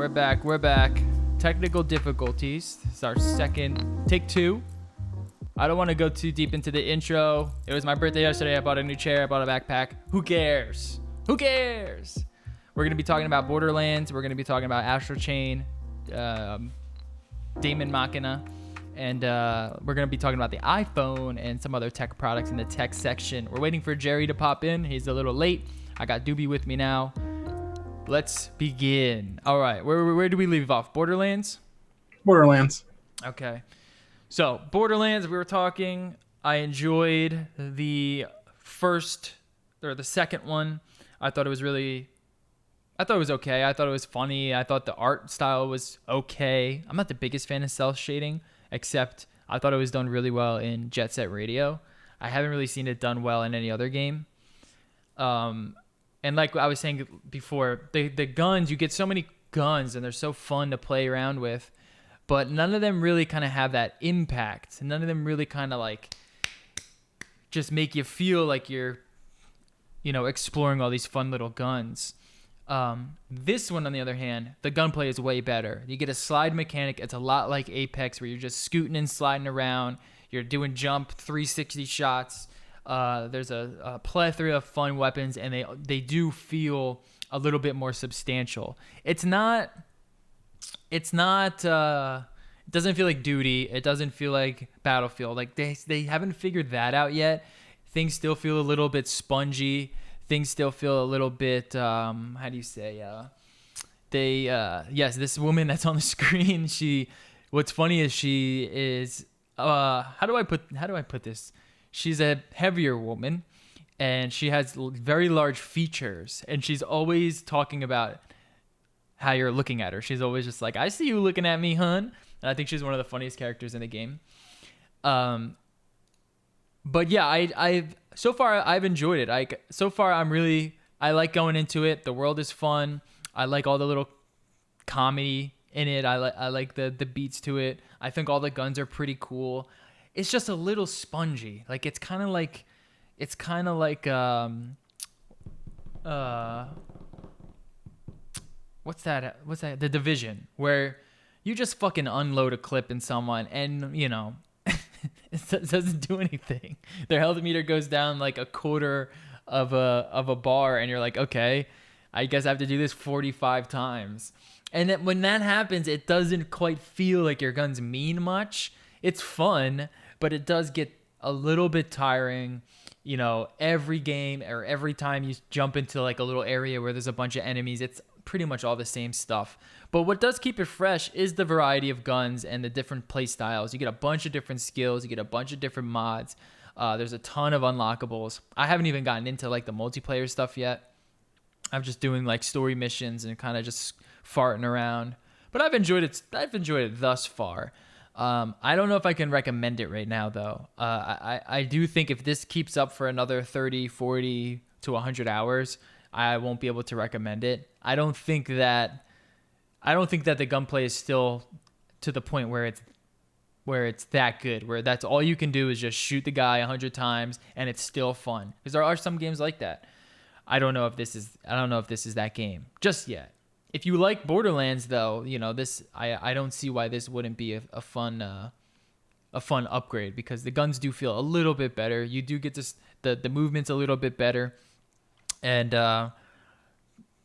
back. We're back. Technical difficulties. This is our second take 2. I don't want to go too deep into the intro. It was my birthday yesterday. I bought a new chair. I bought a backpack. Who cares? Who cares? We're going to be talking about Borderlands. We're going to be talking about Astral Chain, Damon Machina, and we're going to be talking about the iPhone and some other tech products in the tech section. We're waiting for Jerry to pop in. He's a little late. I got Doobie with me now. Let's begin. All right, where do we leave off? Borderlands? Borderlands. Okay. So, Borderlands, we were talking. I enjoyed the second one. I thought it was okay. I thought it was funny. I thought the art style was okay. I'm not the biggest fan of cell shading, except I thought it was done really well in Jet Set Radio. I haven't really seen it done well in any other game. And like I was saying before, the guns, you get so many guns and they're so fun to play around with, but none of them really kind of have that impact. None of them really kind of like just make you feel like you're, exploring all these fun little guns. This one, on the other hand, the gunplay is way better. You get a slide mechanic. It's a lot like Apex, where you're just scooting and sliding around. You're doing jump 360 shots. There's a plethora of fun weapons, and they do feel a little bit more substantial. It doesn't feel like Duty. It doesn't feel like Battlefield. Like they haven't figured that out yet. Things still feel a little bit spongy. Things still feel a little bit, yes, this woman that's on the screen, what's funny is she is, how do I put this? She's a heavier woman, and she has very large features, and she's always talking about how you're looking at her. She's always just like, I see you looking at me, hun. And I think she's one of the funniest characters in the game. But yeah, I've enjoyed it. I like going into it. The world is fun. I like all the little comedy in it. I like the beats to it. I think all the guns are pretty cool. It's just a little spongy. Like it's kind of like what's that? The Division, where you just fucking unload a clip in someone and it doesn't do anything. Their health meter goes down like a quarter of a bar, and you're like, okay, I guess I have to do this 45 times. And when that happens, it doesn't quite feel like your guns mean much. It's fun, but it does get a little bit tiring. Every game or every time you jump into like a little area where there's a bunch of enemies, it's pretty much all the same stuff. But what does keep it fresh is the variety of guns and the different play styles. You get a bunch of different skills. You get a bunch of different mods. There's a ton of unlockables. I haven't even gotten into like the multiplayer stuff yet. I'm just doing like story missions and kind of just farting around. But I've enjoyed it. I've enjoyed it thus far. I don't know if I can recommend it right now, though. I do think if this keeps up for another 30, 40 to 100 hours, I won't be able to recommend it. I don't think that the gunplay is still to the point where it's that good, where that's all you can do is just shoot the guy 100 times and it's still fun. Because there are some games like that. I don't know if this is that game just yet. If you like Borderlands, though, this I don't see why this wouldn't be a fun upgrade, because the guns do feel a little bit better. You do get the movement's a little bit better, and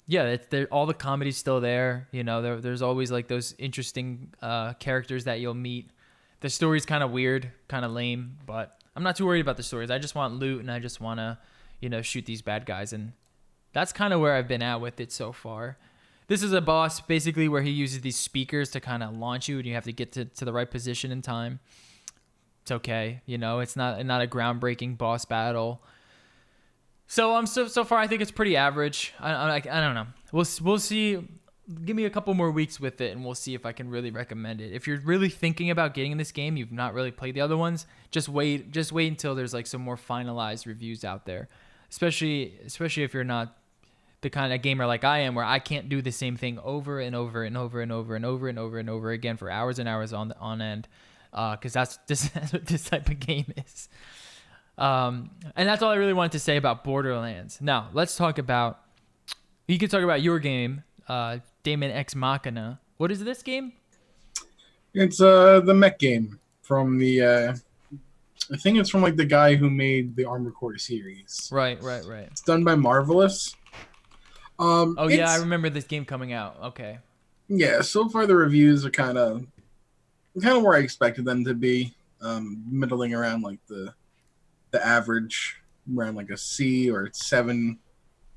yeah, all the comedy's still there. There's always like those interesting characters that you'll meet. The story's kind of weird, kind of lame, but I'm not too worried about the stories. I just want loot, and I just want to shoot these bad guys, and that's kind of where I've been at with it so far. This is a boss basically where he uses these speakers to kind of launch you, and you have to get to the right position in time. It's okay. It's not a groundbreaking boss battle. So so far I think it's pretty average. I don't know. We'll see. Give me a couple more weeks with it, and we'll see if I can really recommend it. If you're really thinking about getting in this game, you've not really played the other ones, just wait until there's like some more finalized reviews out there. Especially if you're not the kind of gamer like I am, where I can't do the same thing over and over and over and over and over and over and over again for hours and hours on end, because that's what this type of game is. And that's all I really wanted to say about Borderlands. Now let's talk about. You can talk about your game, Daemon Ex Machina. What is this game? It's the mech game from the I think it's from like the guy who made the Armored Core series. Right, right, right. It's done by Marvelous. Oh yeah, I It's remember this game coming out. Okay. yeah. So far the reviews are kind of where I expected them to be. Middling around like the average, around like a C or 7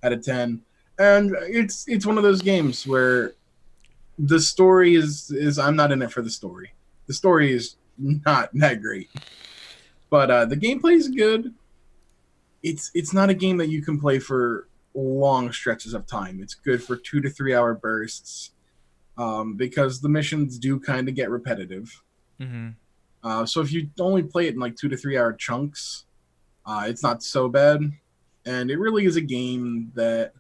out of 10. And it's one of those games where the story is I'm not in it for the story. The story is not that great, but the gameplay is good. It's not a game that you can play for long stretches of time. It's good for 2 to 3 hour bursts, because the missions do kind of get repetitive. Mm-hmm. So if you only play it in like 2 to 3 hour chunks, it's not so bad. And it really is a game that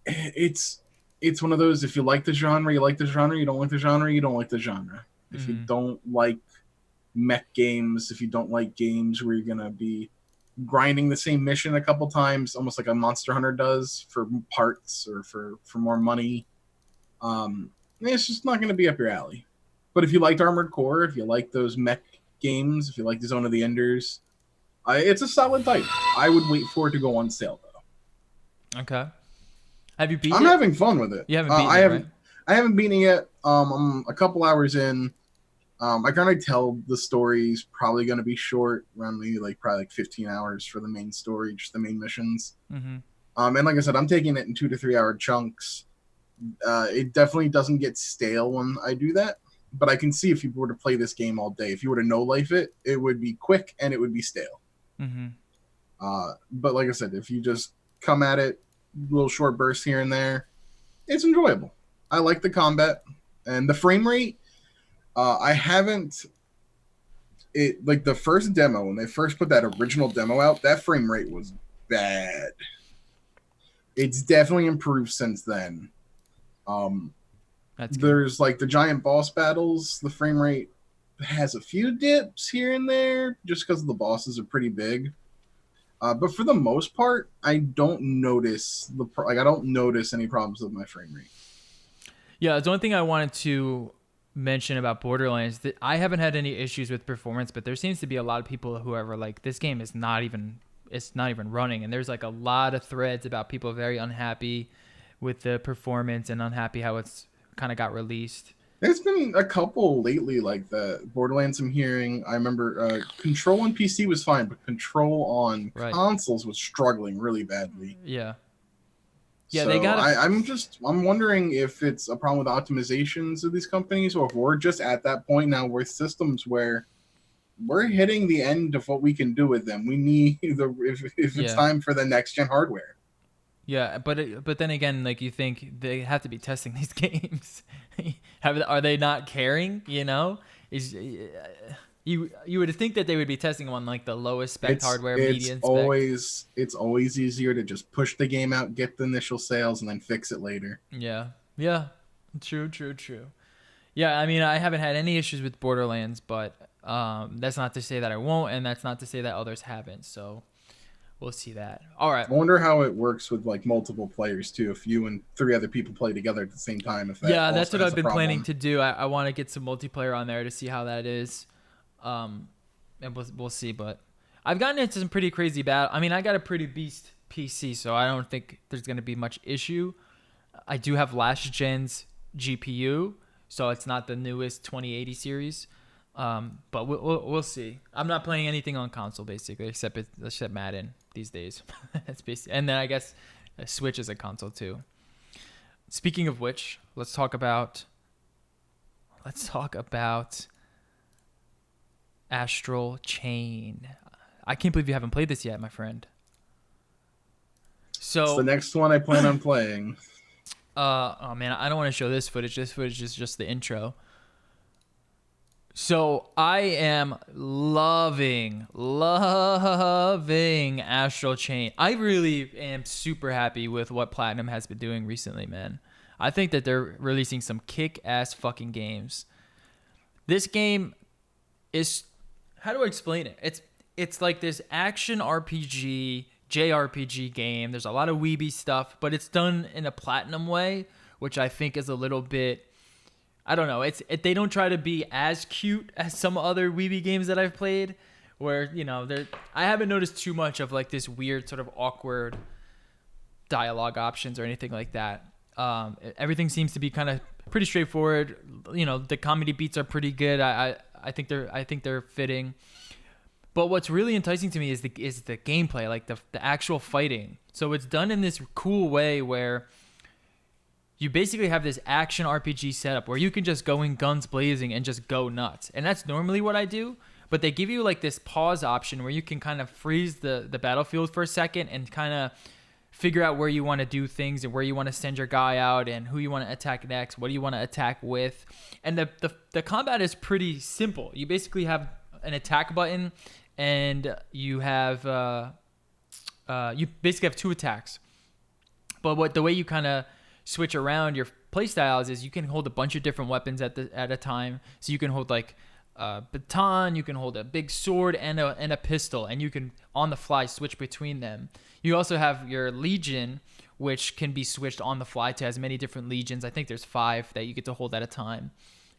it's it's one of those, if you like the genre, you like the genre. You don't like the genre, you don't like the genre. If you Mm-hmm. don't like mech games, if you don't like games where you're gonna be grinding the same mission a couple times, almost like a Monster Hunter does for parts or for more money, it's just not gonna be up your alley. But if you liked Armored Core, if you like those mech games, if you like the Zone of the Enders, it's a solid title. I would wait for it to go on sale though. Okay. Have you beat I'm it? having fun with it. You haven't beaten it, right? I haven't beaten it yet. I'm a couple hours in. I kind of tell the story's probably going to be short, around maybe like probably like 15 hours for the main story, just the main missions. Mm-hmm. And like I said, I'm taking it in 2 to 3 hour chunks. It definitely doesn't get stale when I do that. But I can see if you were to play this game all day, if you were to no life it, it would be quick and it would be stale. Mm-hmm. But like I said, if you just come at it, little short bursts here and there, it's enjoyable. I like the combat and the frame rate. I haven't it like the first demo when they first put that original demo out. That frame rate was bad. It's definitely improved since then. Um, That's good. there's like the giant boss battles. The frame rate has a few dips here and there just because the bosses are pretty big. But for the most part, I don't notice I don't notice any problems with my frame rate. Yeah, the only thing I wanted to mention about Borderlands that I haven't had any issues with performance, but there seems to be a lot of people who are like, this game is not even running, and there's like a lot of threads about people very unhappy with the performance and unhappy how it's kind of got released. There's been a couple lately like that. Borderlands I'm hearing. I remember Control on PC was fine, but Control on Right. consoles was struggling really badly. Yeah. Yeah, they So got I'm wondering if it's a problem with optimizations of these companies, or if we're just at that point now with systems where we're hitting the end of what we can do with them. We need if it's yeah. time for the next gen hardware. Yeah, but then again, like, you think they have to be testing these games. Are they not caring? You know, is you would think that they would be testing them on like the lowest spec hardware, median spec. It's always easier to just push the game out, get the initial sales, and then fix it later. Yeah, yeah, true, true, true. Yeah, I mean, I haven't had any issues with Borderlands, but that's not to say that I won't, and that's not to say that others haven't. So we'll see that. All right. I wonder how it works with like multiple players too. If you and 3 other people play together at the same time, if that Yeah, that's also what has I've a been planning problem. to do. I want to get some multiplayer on there to see how that is. And we'll see. But I've gotten into some pretty crazy battle. I mean, I got a pretty beast PC, so I don't think there's going to be much issue. I do have last gen's GPU, so it's not the newest 2080 series. But we'll see. I'm not playing anything on console basically, except Madden these days. That's basically, and then I guess Switch is a console too. Speaking of which, let's talk about Astral Chain. I can't believe you haven't played this yet, my friend. It's the So, next one I plan on playing. oh man, I don't want to show this footage. This footage is just the intro. So I am loving Astral Chain. I really am super happy with what Platinum has been doing recently, man. I think that they're releasing some kick-ass fucking games. This game is, how do I explain it? It's like this action RPG JRPG game. There's a lot of weeby stuff, but it's done in a platinum way, which I think is a little bit, I don't know. They don't try to be as cute as some other weeby games that I've played, where, you know, I haven't noticed too much of like this weird sort of awkward dialogue options or anything like that. Everything seems to be kind of pretty straightforward. You know, the comedy beats are pretty good. I think they're fitting. But what's really enticing to me is the gameplay, like the actual fighting. So it's done in this cool way where you basically have this action RPG setup where you can just go in guns blazing and just go nuts. And that's normally what I do. But they give you like this pause option where you can kind of freeze the battlefield for a second and kind of figure out where you want to do things and where you want to send your guy out and who you want to attack next, what do you want to attack with. And the combat is pretty simple. You basically have an attack button and you have you basically have two attacks. But the way you kind of switch around your playstyles is you can hold a bunch of different weapons at a time. So you can hold like a baton, you can hold a big sword and a pistol, and you can on the fly switch between them. You also have your legion, which can be switched on the fly to as many different legions. I think there's 5 that you get to hold at a time,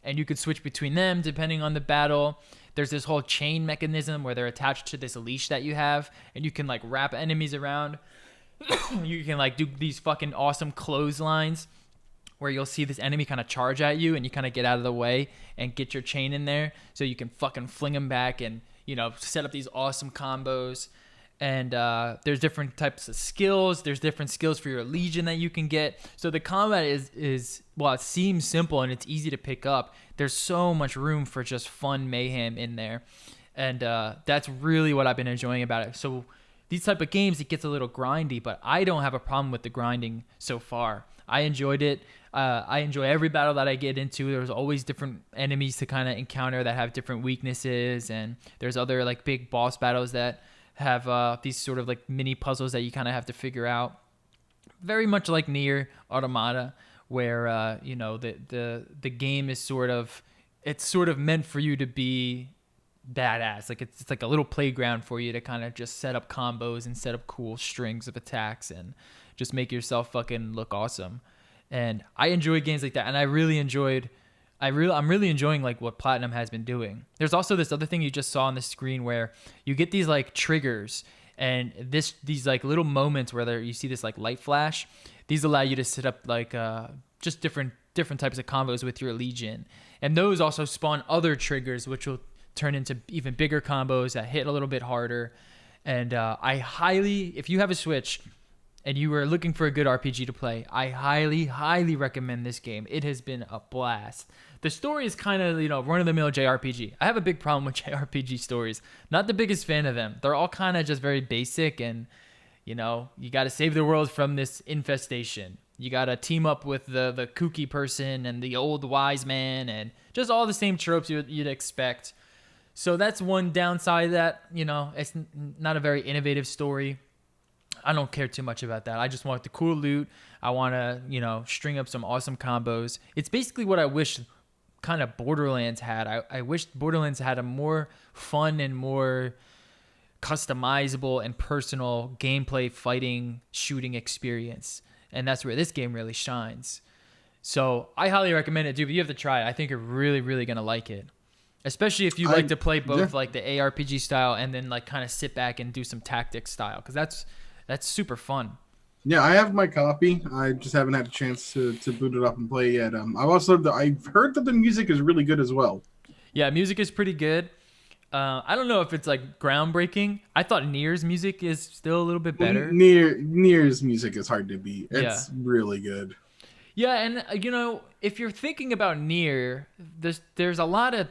and you could switch between them depending on the battle. There's this whole chain mechanism where they're attached to this leash that you have, and you can like wrap enemies around. You can like do these fucking awesome clotheslines where you'll see this enemy kind of charge at you and you kind of get out of the way and get your chain in there so you can fucking fling them back and, you know, set up these awesome combos. And there's different types of skills. There's different skills for your legion that you can get. So the combat is while it seems simple and it's easy to pick up, there's so much room for just fun mayhem in there. And that's really what I've been enjoying about it. So these type of games, it gets a little grindy, but I don't have a problem with the grinding so far. I enjoyed it. I enjoy every battle that I get into. There's always different enemies to kind of encounter that have different weaknesses, and there's other like big boss battles that have these sort of like mini puzzles that you kind of have to figure out. Very much like Nier Automata, where you know, the game is sort of meant for you to be badass. Like it's like a little playground for you to kind of just set up combos and set up cool strings of attacks and just make yourself fucking look awesome. And I enjoy games like that, and I'm really enjoying like what Platinum has been doing. There's also this other thing you just saw on the screen where you get these like triggers, and these like little moments where you see this like light flash. These allow you to set up like just different types of combos with your legion, and those also spawn other triggers which will turn into even bigger combos that hit a little bit harder. And if you have a Switch and you are looking for a good RPG to play, I highly recommend this game. It has been a blast. The story is kind of, you know, run-of-the-mill JRPG. I have a big problem with JRPG stories. Not the biggest fan of them. They're all kind of just very basic, and, you know, you got to save the world from this infestation. You got to team up with the kooky person and the old wise man, and just all the same tropes you'd expect. So that's one downside, that, you know, it's not a very innovative story. I don't care too much about that. I just want the cool loot. I want to, you know, string up some awesome combos. It's basically what I wish kind of Borderlands had. I wish Borderlands had a more fun and more customizable and personal gameplay, fighting, shooting experience. And that's where this game really shines. So I highly recommend it, dude. But you have to try it. I think you're really, really going to like it. Especially if you like to play both like the ARPG style and then like kind of sit back and do some tactics style. Because that's super fun. Yeah, I have my copy. I just haven't had a chance to boot it up and play yet. I've heard that the music is really good as well. Yeah, music is pretty good. I don't know if it's like groundbreaking. I thought Nier's music is still a little bit better. Nier's music is hard to beat. It's really good. Yeah, and you know, if you're thinking about Nier, there's a lot of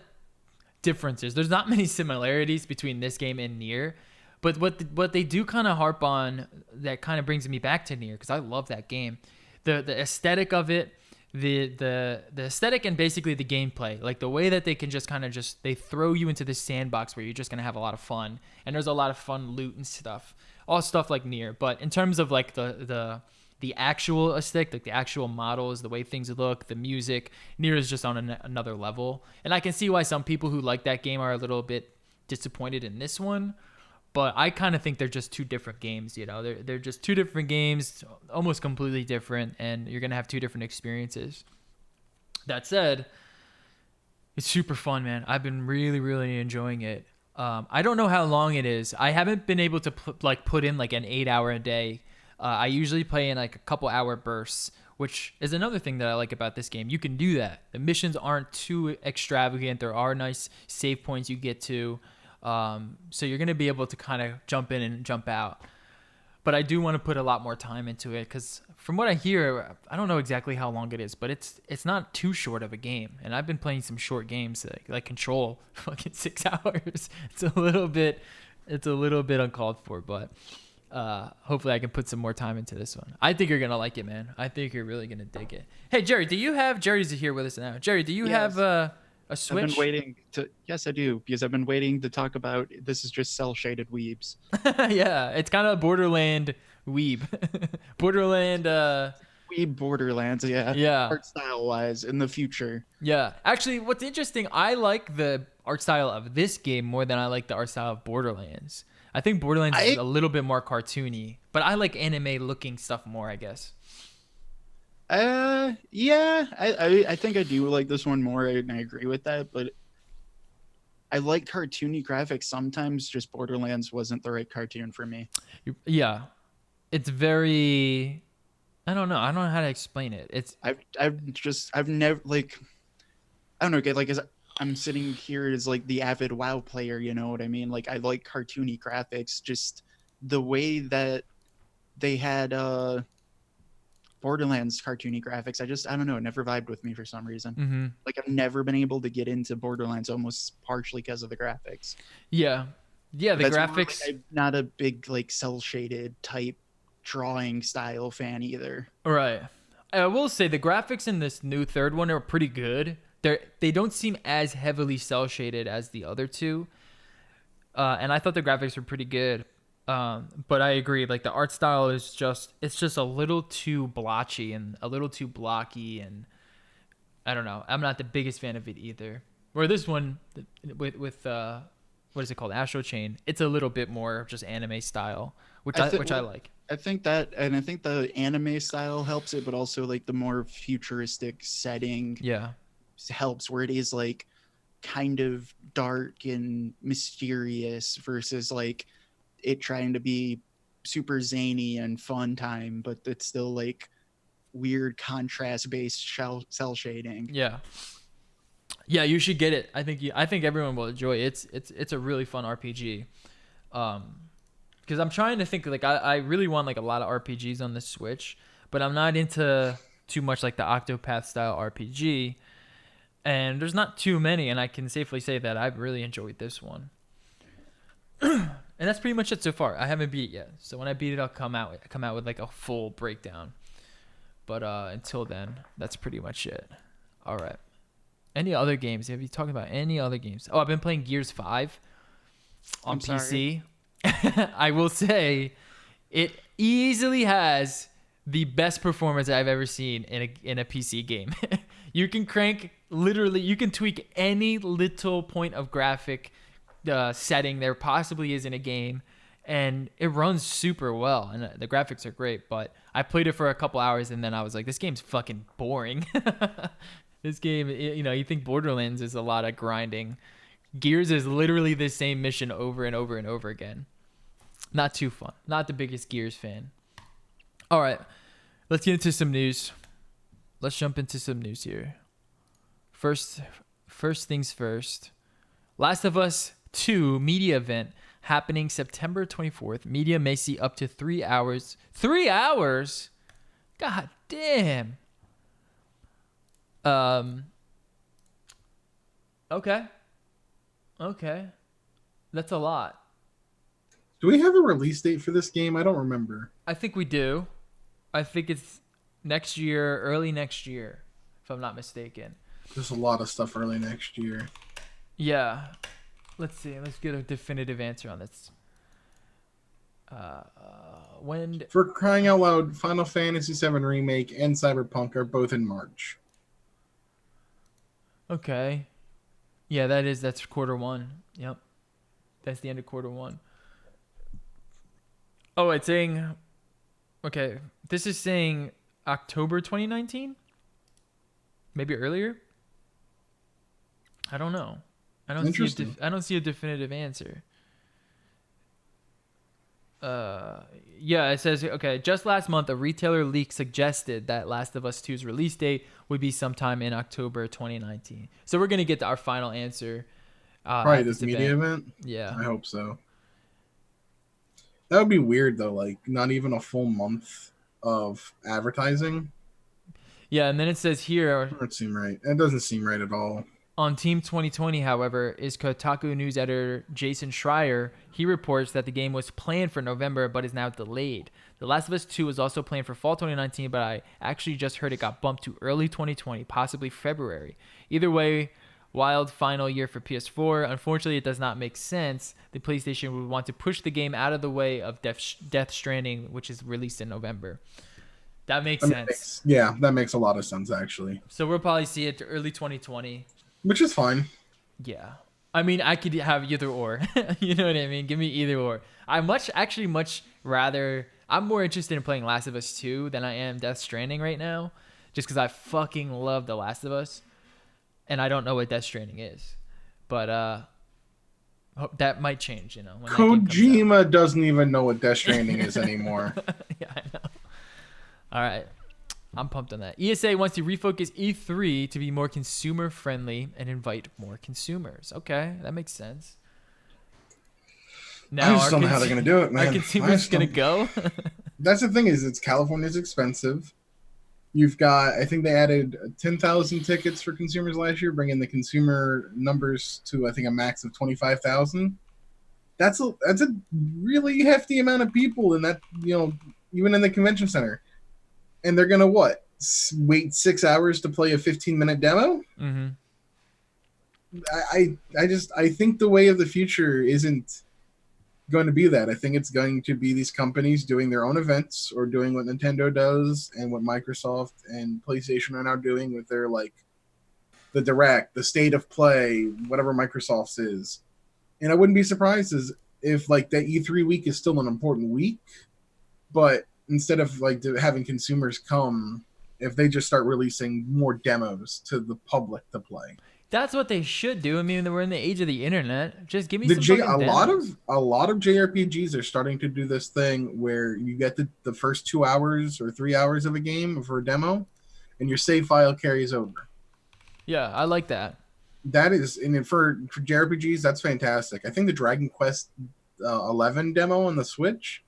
differences. There's not many similarities between this game and Nier. But what they do kind of harp on that kind of brings me back to Nier, because I love that game. The aesthetic of it, the aesthetic, and basically the gameplay, like the way that they can just kind of they throw you into this sandbox where you're just gonna have a lot of fun, and there's a lot of fun loot and stuff, all stuff like Nier. But in terms of like the actual aesthetic, like the actual models, the way things look, the music, Nier is just on another level. And I can see why some people who like that game are a little bit disappointed in this one. But I kind of think they're just two different games. You know, they're just two different games, almost completely different, and you're gonna have two different experiences. That said, it's super fun, man. I've been really, really enjoying it. I don't know how long it is. I haven't been able to put in like an 8 hour a day. I usually play in like a couple hour bursts, which is another thing that I like about this game. You can do that. The missions aren't too extravagant. There are nice save points you get to. So you're gonna be able to kind of jump in and jump out. But I do want to put a lot more time into it because from what I hear, I don't know exactly how long it is, but it's not too short of a game. And I've been playing some short games like Control, fucking 6 hours. It's a little bit uncalled for, but hopefully I can put some more time into this one. I think you're gonna like it, man. I think you're really gonna dig it. Hey Jerry, Jerry's here with us now. Jerry, do you have a Switch? I've been waiting to. Yes, I do, because I've been waiting to talk about. This is just cell shaded weebs. Yeah, it's kind of Borderland weeb. Borderland. Weeb Borderlands, yeah. Yeah. Art style wise, in the future. Yeah. Actually, what's interesting, I like the art style of this game more than I like the art style of Borderlands. I think Borderlands is a little bit more cartoony, but I like anime looking stuff more, I guess. Yeah, I think I do like this one more, and I agree with that, but I like cartoony graphics. Sometimes just Borderlands wasn't the right cartoon for me. Yeah. It's very, I don't know how to explain it. It's I've never, like, I don't know, like, as I'm sitting here as like the avid WoW player, you know what I mean? Like, I like cartoony graphics, just the way that they had Borderlands cartoony graphics. I don't know, it never vibed with me for some reason. Mm-hmm. Like, I've never been able to get into Borderlands, almost partially because of the graphics. Yeah, the graphics. Like, I'm not a big like cell shaded type drawing style fan either. Right. I will say the graphics in this new third one are pretty good. They don't seem as heavily cell shaded as the other two, and I thought the graphics were pretty good. But I agree, like the art style is it's just a little too blotchy and a little too blocky, and I don't know. I'm not the biggest fan of it either. Where this one with what is it called? Astral Chain. It's a little bit more just anime style, which I like. I think that, and I think the anime style helps it, but also like the more futuristic setting helps, where it is like kind of dark and mysterious versus like it trying to be super zany and fun time, but it's still like weird contrast based cell shading. Yeah, you should get it. I think everyone will enjoy it. It's a really fun RPG. Because I'm trying to think, like, I really want like a lot of RPGs on the Switch, but I'm not into too much like the Octopath style RPG, and there's not too many, and I can safely say that I've really enjoyed this one. And that's pretty much it so far. I haven't beat it yet, so when I beat it, I'll come out with like a full breakdown. But until then, that's pretty much it. All right. Any other games? Have you talked about any other games? Oh, I've been playing Gears 5 on PC. I will say, it easily has the best performance I've ever seen in a PC game. You can tweak any little point of graphic setting there possibly is in a game, and it runs super well, and the graphics are great. But I played it for a couple hours, and then I was like, this game's fucking boring. This game, you think Borderlands is a lot of grinding. Gears is literally the same mission over and over and over again. Not too fun. Not the biggest Gears fan. All right, let's get into some news. Let's jump into some news here. First things first. Last of Us 2 media event happening September 24th. Media may see up to 3 hours. 3 hours? God damn. Okay. That's a lot. Do we have a release date for this game? I don't remember. I think we do. I think it's next year, early next year, if I'm not mistaken. There's a lot of stuff early next year. Yeah. Let's see. Let's get a definitive answer on this. When? For crying out loud, Final Fantasy VII Remake and Cyberpunk are both in March. Okay. Yeah, that's quarter one. Yep. That's the end of quarter one. Oh, it's saying. Okay, this is saying October 2019. Maybe earlier. I don't know. I don't see. I don't see a definitive answer. Yeah, it says, okay, just last month, a retailer leak suggested that Last of Us 2's release date would be sometime in October 2019. So we're going to get to our final answer. Probably this media event? Yeah. I hope so. That would be weird, though. Like, not even a full month of advertising. Yeah, and then it says here... That doesn't seem right. It doesn't seem right at all. On Team 2020, however, is Kotaku news editor Jason Schreier. He reports that the game was planned for November but is now delayed. The Last of Us 2 was also planned for fall 2019, but I actually just heard it got bumped to early 2020, possibly February. Either way, wild final year for PS4. Unfortunately, it does not make sense. The PlayStation would want to push the game out of the way of Death Stranding, which is released in November. That makes sense. That makes a lot of sense, actually. So we'll probably see it early 2020. Which is fine. Yeah. I mean, I could have either or. You know what I mean? Give me either or. I'm much rather... I'm more interested in playing Last of Us 2 than I am Death Stranding right now. Just because I fucking love The Last of Us. And I don't know what Death Stranding is. But that might change, you know. When Kojima doesn't even know what Death Stranding is anymore. Yeah, I know. All right. I'm pumped on that. ESA wants to refocus E3 to be more consumer friendly and invite more consumers. Okay, that makes sense. Now, I just don't know how they're going to do it, man. Are consumers going to go? That's the thing is, California's expensive. You've got, I think they added 10,000 tickets for consumers last year, bringing the consumer numbers to, I think, a max of 25,000. That's a really hefty amount of people in that, you know, even in the convention center. And they're gonna what? Wait 6 hours to play a 15-minute demo? Mm-hmm. I think the way of the future isn't going to be that. I think it's going to be these companies doing their own events or doing what Nintendo does and what Microsoft and PlayStation are now doing with their like the Direct, the State of Play, whatever Microsoft's is. And I wouldn't be surprised if like that E3 week is still an important week, but instead of like having consumers come, if they just start releasing more demos to the public to play. That's what they should do. I mean, we're in the age of the internet. Just give me some fucking demos. A lot of JRPGs are starting to do this thing where you get the first 2 hours or 3 hours of a game for a demo, and your save file carries over. Yeah, I like that. That is, and for JRPGs, that's fantastic. I think the Dragon Quest 11 demo on the Switch.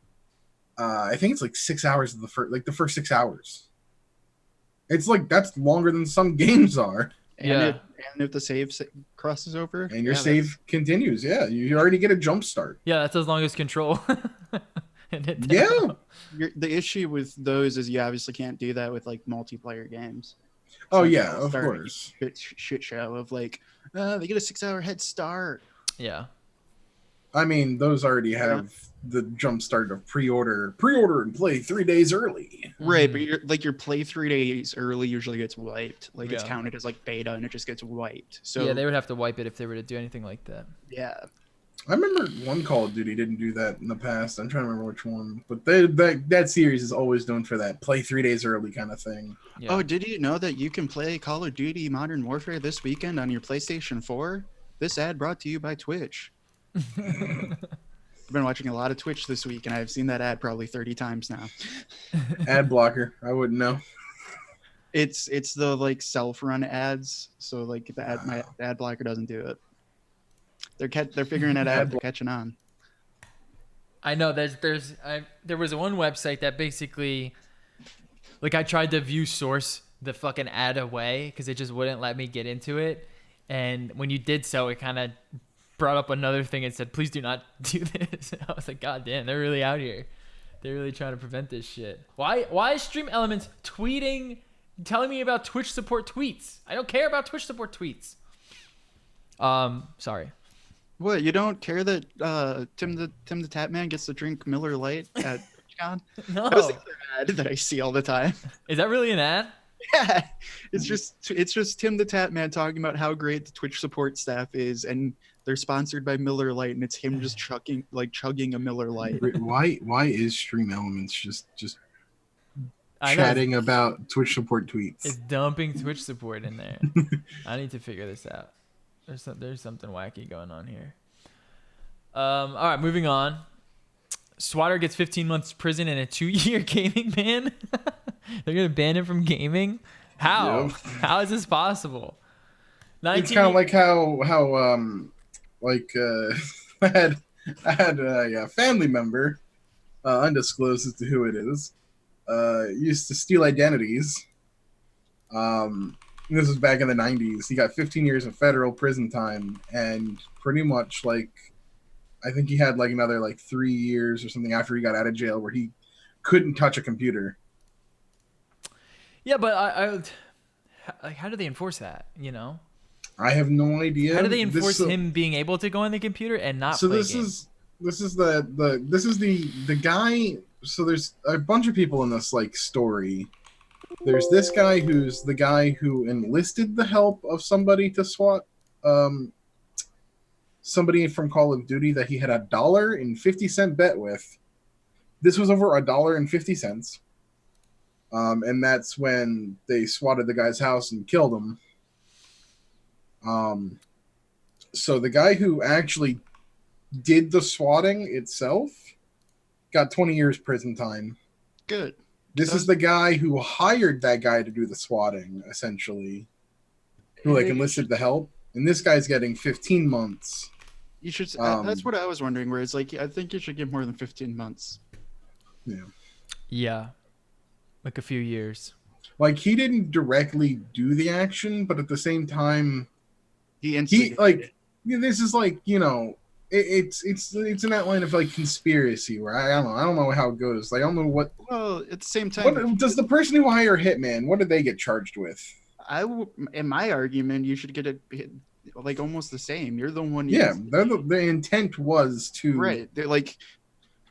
I think it's like 6 hours of the first 6 hours. It's like that's longer than some games are. And if the save crosses over, and your save continues, you already get a jump start. Yeah, that's as long as Control. The issue with those is you obviously can't do that with like multiplayer games. So of course. Shit show of like, they get a 6 hour head start. Yeah. I mean, those already have the jump start of pre-order and play 3 days early. Right, but your play 3 days early usually gets wiped. Like it's counted as like beta and it just gets wiped. So yeah, they would have to wipe it if they were to do anything like that. Yeah. I remember one Call of Duty didn't do that in the past. I'm trying to remember which one, but that series is always known for that play 3 days early kind of thing. Yeah. Oh, did you know that you can play Call of Duty Modern Warfare this weekend on your PlayStation 4? This ad brought to you by Twitch. I've been watching a lot of Twitch this week, and I've seen that ad probably 30 times now. Ad blocker. I wouldn't know. It's the like self-run ads, so like my ad blocker doesn't do it. They're figuring it out. They're catching on. I know there was one website that basically, like, I tried to view source the fucking ad away because it just wouldn't let me get into it, and when you did so, it kind of brought up another thing and said, please do not do this. I was like, God damn, they're really out here. They're really trying to prevent this shit. Why is Stream Elements tweeting, telling me about Twitch support tweets? I don't care about Twitch support tweets. Sorry. What, you don't care that Tim the Tap Man gets to drink Miller Lite at TwitchCon? No. That was the other ad that I see all the time. Is that really an ad? Yeah, it's just Tim the Tap Man talking about how great the Twitch support staff is, and they're sponsored by Miller Lite, and it's him just chugging a Miller Lite. Why is Stream Elements just chatting about Twitch support tweets? It's dumping Twitch support in there. I need to figure this out. There's something wacky going on here. All right, moving on. Swatter gets 15 months prison and a 2-year gaming ban. They're gonna ban him from gaming. How? Yep. How is this possible? It's kind of like how I had a family member, undisclosed as to who it is, used to steal identities. This was back in the 90s. He got 15 years of federal prison time, and pretty much I think he had another 3 years or something after he got out of jail where he couldn't touch a computer. Yeah, but how do they enforce that? You know, I have no idea. How do they enforce him being able to go on the computer and not? So this is the guy. So there's a bunch of people in this story. There's this guy who's the guy who enlisted the help of somebody to SWAT somebody from Call of Duty that he had $1.50 bet with. This was over $1.50. And that's when they swatted the guy's house and killed him. So the guy who actually did the swatting itself got 20 years prison time. Good. This is the guy who hired that guy to do the swatting, essentially, who enlisted the help. And this guy's getting 15 months. You should. That's what I was wondering. Where it's I think you should give more than 15 months. Yeah. Yeah. A few years. He didn't directly do the action, but at the same time, he this is it's an outline of conspiracy where I don't know how it goes. I don't know what. Well, at the same time, what does the person who hired Hitman? What did they get charged with? In my argument, you should get it almost the same. You're the one. Yeah, the intent was to right.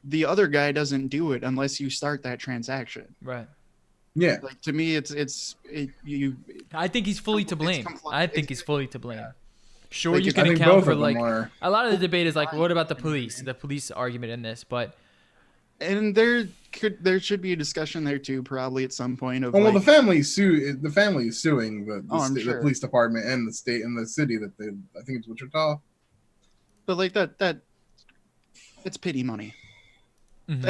The other guy doesn't do it unless you start that transaction. Right. Yeah. To me, I think he's fully to blame. I think he's fully to blame. Yeah. Sure, you can account for a lot of the debate is what about the police? The police argument in this, but there should be a discussion there too, probably at some point of. Well, the family is suing the sure. police department and the state and the city that I think it's Wichita. But that it's pity money. Mm-hmm.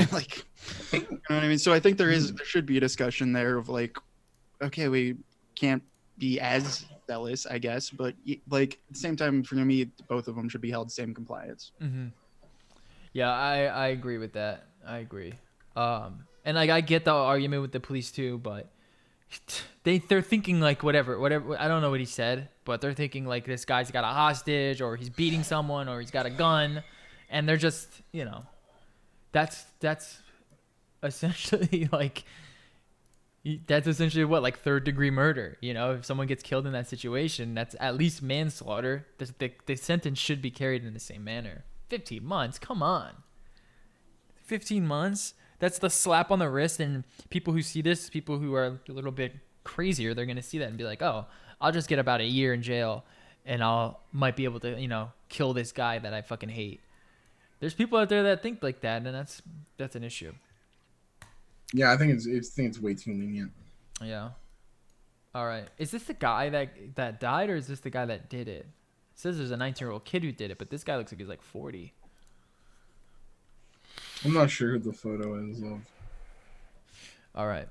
You know what I mean? So I think there should be a discussion there of okay, we can't be as zealous, I guess, but at the same time, for me, both of them should be held same compliance. Mm-hmm. Yeah, I agree with that. I agree. And I get the argument with the police too, but they're thinking whatever. I don't know what he said, but they're thinking this guy's got a hostage, or he's beating someone, or he's got a gun, and they're just that's essentially that's essentially what third degree murder. If someone gets killed in that situation, that's at least manslaughter. The sentence should be carried in the same manner. 15 months, come on. 15 months. That's the slap on the wrist, and people who see this, people who are a little bit crazier, they're gonna see that and be like, oh, I'll just get about a year in jail, and might be able to kill this guy that I fucking hate. There's people out there that think like that, and that's an issue. Yeah, I think it's way too lenient. Yeah. All right. Is this the guy that died, or is this the guy that did it? It says there's a 19-year-old kid who did it, but this guy looks like he's 40. I'm not sure who the photo is of. All right.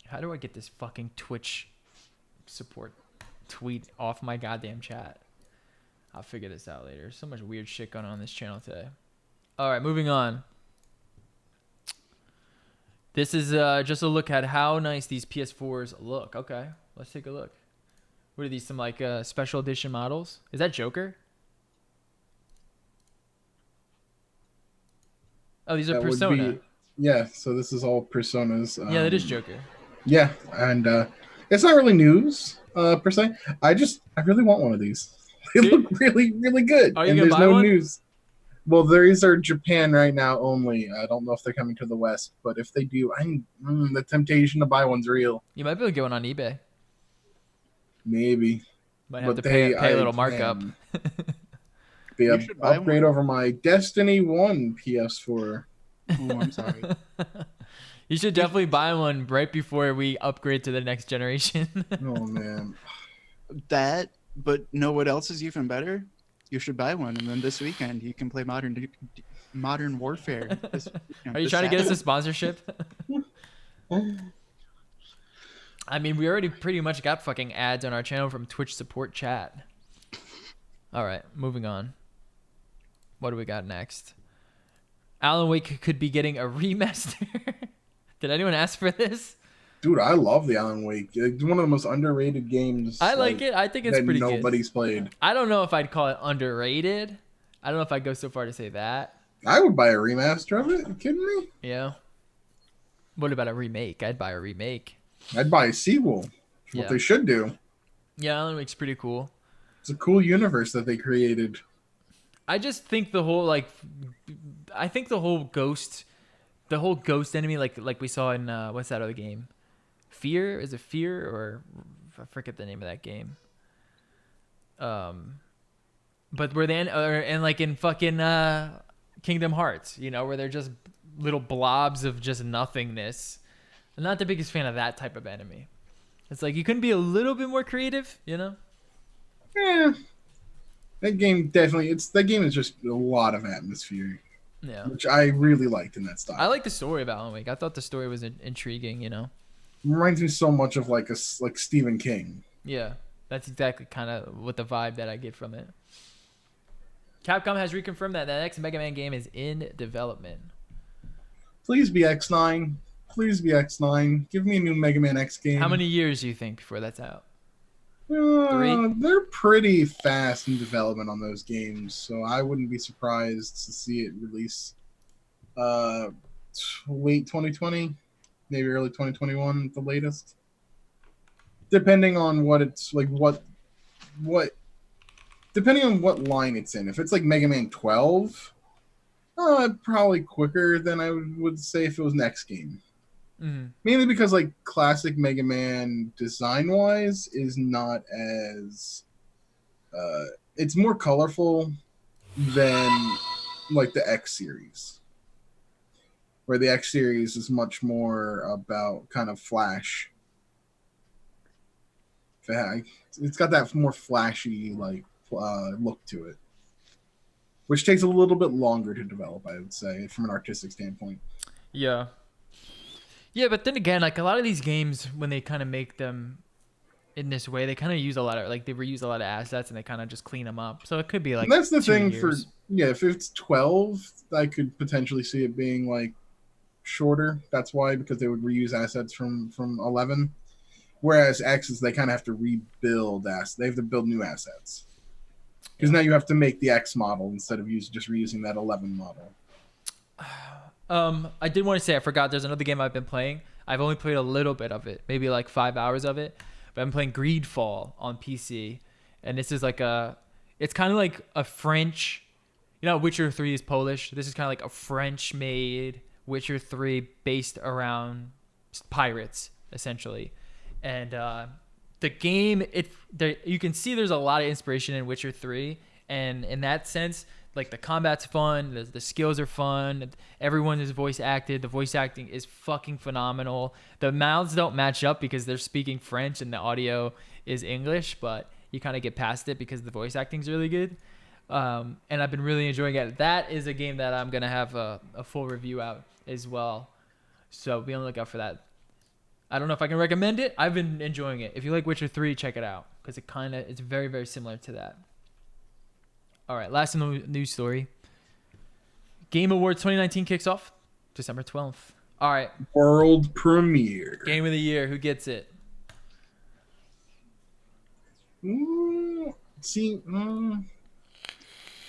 How do I get this fucking Twitch support tweet off my goddamn chat? I'll figure this out later. So much weird shit going on this channel today. All right, moving on. This is just a look at how nice these PS4s look. Okay, let's take a look. What are these, some special edition models? Is that Joker? Oh, these are Persona. Yeah, so this is all Personas. Yeah, that is Joker. Yeah, and it's not really news per se. I really want one of these. They look really, really good. Are you gonna buy one? News. Well, these are Japan right now only. I don't know if they're coming to the West, but if they do, the temptation to buy one's real. You might be able to get one on eBay. Maybe. Might have to pay a little markup. Be an upgrade over my Destiny 1 PS4. Oh, I'm sorry. You should definitely buy one right before we upgrade to the next generation. Oh, man. That, but know what else is even better? You should buy one, and then this weekend you can play Modern Warfare. Are you trying to get us a sponsorship? I mean, we already pretty much got fucking ads on our channel from Twitch support chat. All right, moving on. What do we got next? Alan Wake could be getting a remaster. Did anyone ask for this? Dude, I love the Alan Wake. It's one of the most underrated games. I like it. I think it's pretty good. Nobody's played. I don't know if I'd call it underrated. I don't know if I'd go so far to say that. I would buy a remaster of it. Are you kidding me? Yeah. What about a remake? I'd buy a remake. I'd buy a sequel. That's what they should do. Yeah, Alan Wake's pretty cool. It's a cool universe that they created. I just think the whole ghost enemy like we saw in what's that other game? Fear? Is it Fear or I forget the name of that game. But where and like in fucking Kingdom Hearts, you know, where they're just little blobs of just nothingness. I'm not the biggest fan of that type of enemy. It's like you couldn't be a little bit more creative, you know? Yeah. That game is just a lot of atmosphere. Yeah. Which I really liked in that style. I like the story of Alan Wake. I thought the story was intriguing, you know? It reminds me so much of like Stephen King. Yeah. That's exactly kind of what the vibe that I get from it. Capcom has reconfirmed that the next Mega Man game is in development. Please be X9. Please be X9. Give me a new Mega Man X game. How many years do you think before that's out? 3? They're pretty fast in development on those games, so I wouldn't be surprised to see it release late 2020, maybe early 2021 at the latest. Depending on what it's like, depending on what line it's in. If it's like Mega Man 12, probably quicker than I would say if it was next game. Mm-hmm. Mainly because like classic Mega Man design wise is not as it's more colorful than like the X series, where the X series is much more about kind of flash. It's got that more flashy like look to it, which takes a little bit longer to develop, I would say, from an artistic standpoint. Yeah. Yeah, but then again, like a lot of these games, when they kind of make them in this way, they kind of use a lot of, like they reuse a lot of assets and they kind of just clean them up. So it could be like, and that's the thing years. If it's 12, I could potentially see it being like shorter. That's why, because they would reuse assets from 11. Whereas X's, they kind of have to rebuild they have to build new assets. Because now you have to make the X model instead of just reusing that 11 model. I did want to say, I forgot there's another game I've been playing. I've only played a little bit of it, maybe like 5 hours of it. But I'm playing Greedfall on PC. And this is like it's kind of like a French, you know, Witcher 3 is Polish. This is kind of like a French-made Witcher 3 based around pirates, essentially. And the game, you can see there's a lot of inspiration in Witcher 3. And in that sense, like the combat's fun, the skills are fun, everyone is voice acted, the voice acting is fucking phenomenal. The mouths don't match up because they're speaking French and the audio is English, but you kind of get past it because the voice acting is really good. And I've been really enjoying it. That is a game that I'm going to have a full review out as well. So be on the lookout for that. I don't know if I can recommend it. I've been enjoying it. If you like Witcher 3, check it out because it's very, very similar to that. All right, last news story. Game Awards 2019 kicks off December 12th. All right. World premiere. Game of the year. Who gets it?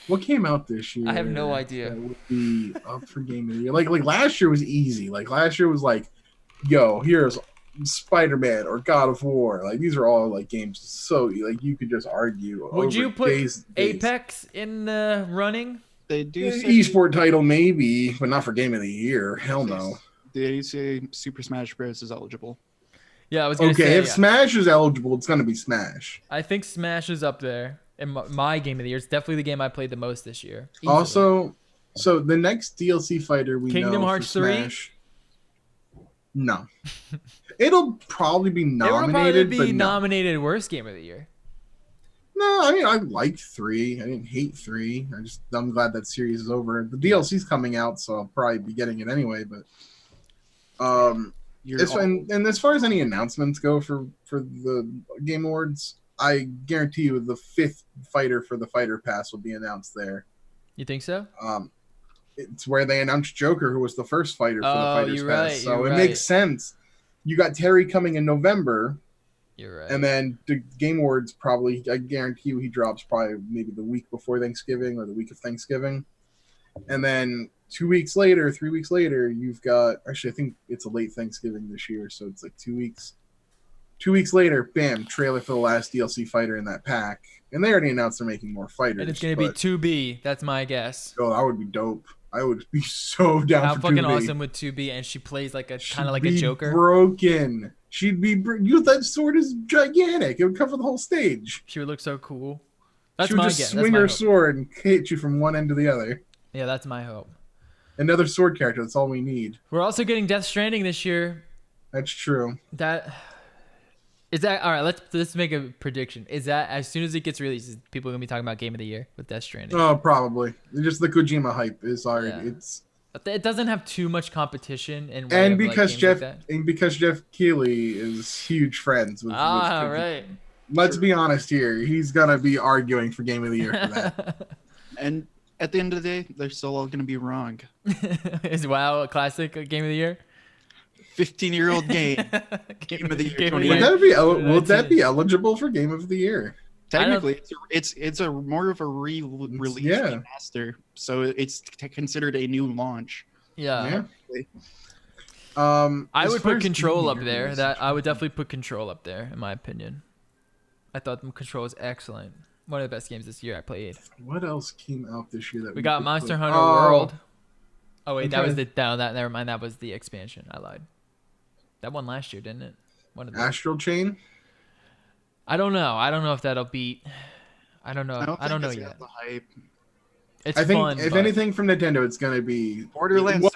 What came out this year? I have no idea. That would be up for Game of the Year. Like last year was easy. Like last year was like, yo, here's Spider-Man or God of War. Like these are all like games so like you could just argue. Would you put Apex in the running They do say esport title maybe, but not for game of the year. Hell no. They say Super Smash Bros is eligible. Yeah, I was gonna Okay, say. if Smash is eligible, it's gonna be Smash. I think Smash is up there in my game of the year. It's definitely the game I played the most this year. Easily. Also, so the next DLC fighter we Kingdom know Hearts for 3? Smash. No, it'll probably be nominated. It would probably but be no. nominated worst game of the year. No, I mean I like 3. I didn't hate 3. I'm glad that series is over. The DLC's coming out, so I'll probably be getting it anyway. But and as far as any announcements go for the Game Awards, I guarantee you the 5th fighter for the Fighter Pass will be announced there. You think so? It's where they announced Joker, who was the first fighter for the Fighters Pass. So it makes sense. You got Terry coming in November. You're right. And then the Game Awards probably, I guarantee you, he drops probably maybe the week before Thanksgiving or the week of Thanksgiving. And then 3 weeks later, you've got, actually, I think it's a late Thanksgiving this year, so it's like 2 weeks. 2 weeks later, bam, trailer for the last DLC fighter in that pack. And they already announced they're making more fighters. And it's going to be 2B. That's my guess. Oh, that would be dope. I would be so down How for 2B. fucking awesome would 2B, and she plays like a kind of like a Joker. Broken. She'd be that sword is gigantic. It would cover the whole stage. She would look so cool. That's she would my just guess. swing her sword and hit you from one end to the other. Yeah, that's my hope. Another sword character. That's all we need. We're also getting Death Stranding this year. That's true. That is that. All right, let's make a prediction. Is that as soon as it gets released, is people gonna be talking about Game of the Year with Death Stranding? Oh, probably. Just the Kojima hype is already. Yeah. It doesn't have too much competition and because Jeff Keighley is huge friends with right. Let's be honest here. He's gonna be arguing for Game of the Year for that. And at the end of the day, they're still all gonna be wrong. Is WoW a classic Game of the Year? 15-year-old game. Game of the Year. Would that be eligible for Game of the Year? Technically, it's a more of a re-release remaster, so it's considered a new launch. Yeah. I would put Control up there. I would definitely put Control up there, in my opinion. I thought Control was excellent. One of the best games this year I played. What else came out this year that we got Monster Hunter World. Oh wait, never mind. That was the expansion. I lied. That won last year, didn't it? Astral Chain. I don't know. I don't know if that'll beat. I don't know. I don't know yet. The hype. I think fun, if anything from Nintendo, it's gonna be Borderlands.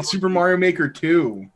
Super Mario Maker 2.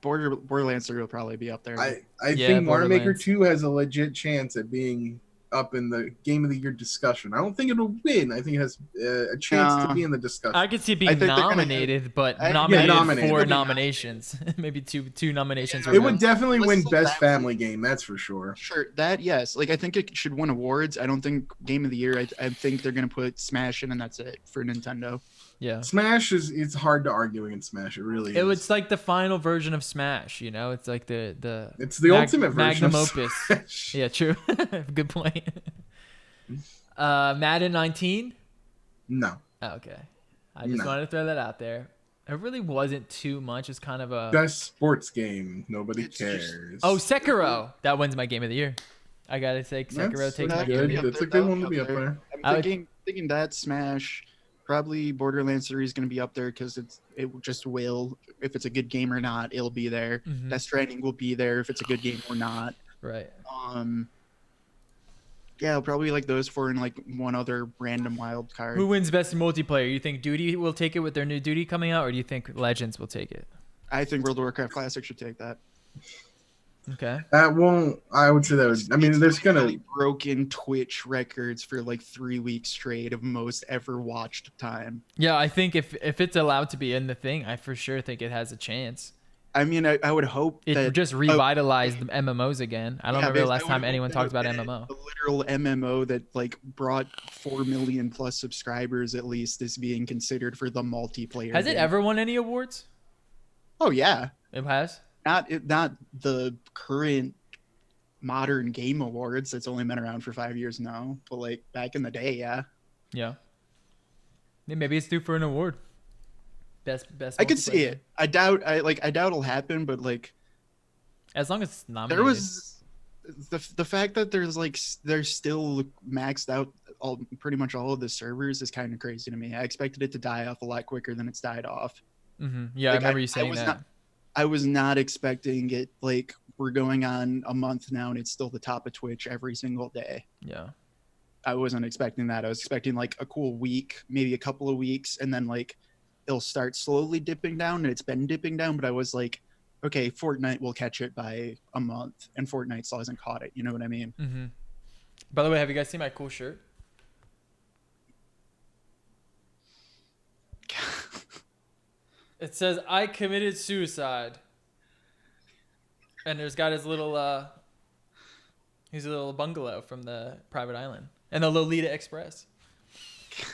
Borderlands 3 will probably be up there. I think Mario Maker 2 has a legit chance at being up in the Game of the Year discussion. I don't think it'll win. I think it has a chance to be in the discussion. I could see it being nominated, but nominated for nominations. Maybe two nominations. It would definitely win Best Family Game. That's for sure. Sure, that yes. Like I think it should win awards. I don't think Game of the Year. I think they're gonna put Smash in, and that's it for Nintendo. Yeah, Smash it's hard to argue against Smash. It really is. It's like the final version of Smash. You know, it's like the it's the ultimate version magnum of opus. Smash. Yeah, true. Good point. Madden 19. No. Oh, okay, I just wanted to throw that out there. It really wasn't too much. It's kind of a best sports game. Nobody cares. Sekiro. That wins my Game of the Year. I gotta say, Sekiro takes my Game of the Year. That's a good one to be up there. I'm thinking that Smash. Probably Borderlands 3 is going to be up there because it just will. If it's a good game or not, it'll be there. Mm-hmm. Death Stranding will be there if it's a good game or not. Right. Yeah, probably like those four and like one other random wild card. Who wins best multiplayer? You think Duty will take it with their new Duty coming out, or do you think Legends will take it? I think World of Warcraft Classic should take that. Okay. That won't. I would say that would. I mean, there's gonna broken Twitch records for like 3 weeks straight of most ever watched time. Yeah, I think if it's allowed to be in the thing, I for sure think it has a chance. I mean, I would hope it just revitalized the MMOs again. I don't remember the last time anyone talked about MMO. A literal MMO that like brought 4 million plus subscribers at least is being considered for the multiplayer. Has it ever won any awards? Oh yeah, it has. Not the current modern game awards that's only been around for 5 years now, but like back in the day, yeah. Yeah, maybe it's due for an award. Best. I could see it. I doubt it'll happen, but like, as long as it's nominated. There was the fact that there's still maxed out pretty much all of the servers is kind of crazy to me. I expected it to die off a lot quicker than it's died off. Mm-hmm. Yeah, like, I remember you saying that. I was not expecting it. Like, we're going on a month now and it's still the top of Twitch every single day. Yeah. I wasn't expecting that. I was expecting like a cool week, maybe a couple of weeks, and then like it'll start slowly dipping down, and it's been dipping down, but I was like, okay, Fortnite will catch it by a month, and Fortnite still hasn't caught it. You know what I mean? Mm-hmm. By the way, have you guys seen my cool shirt? It says, "I committed suicide." And there's got his little bungalow from the private island. And the Lolita Express.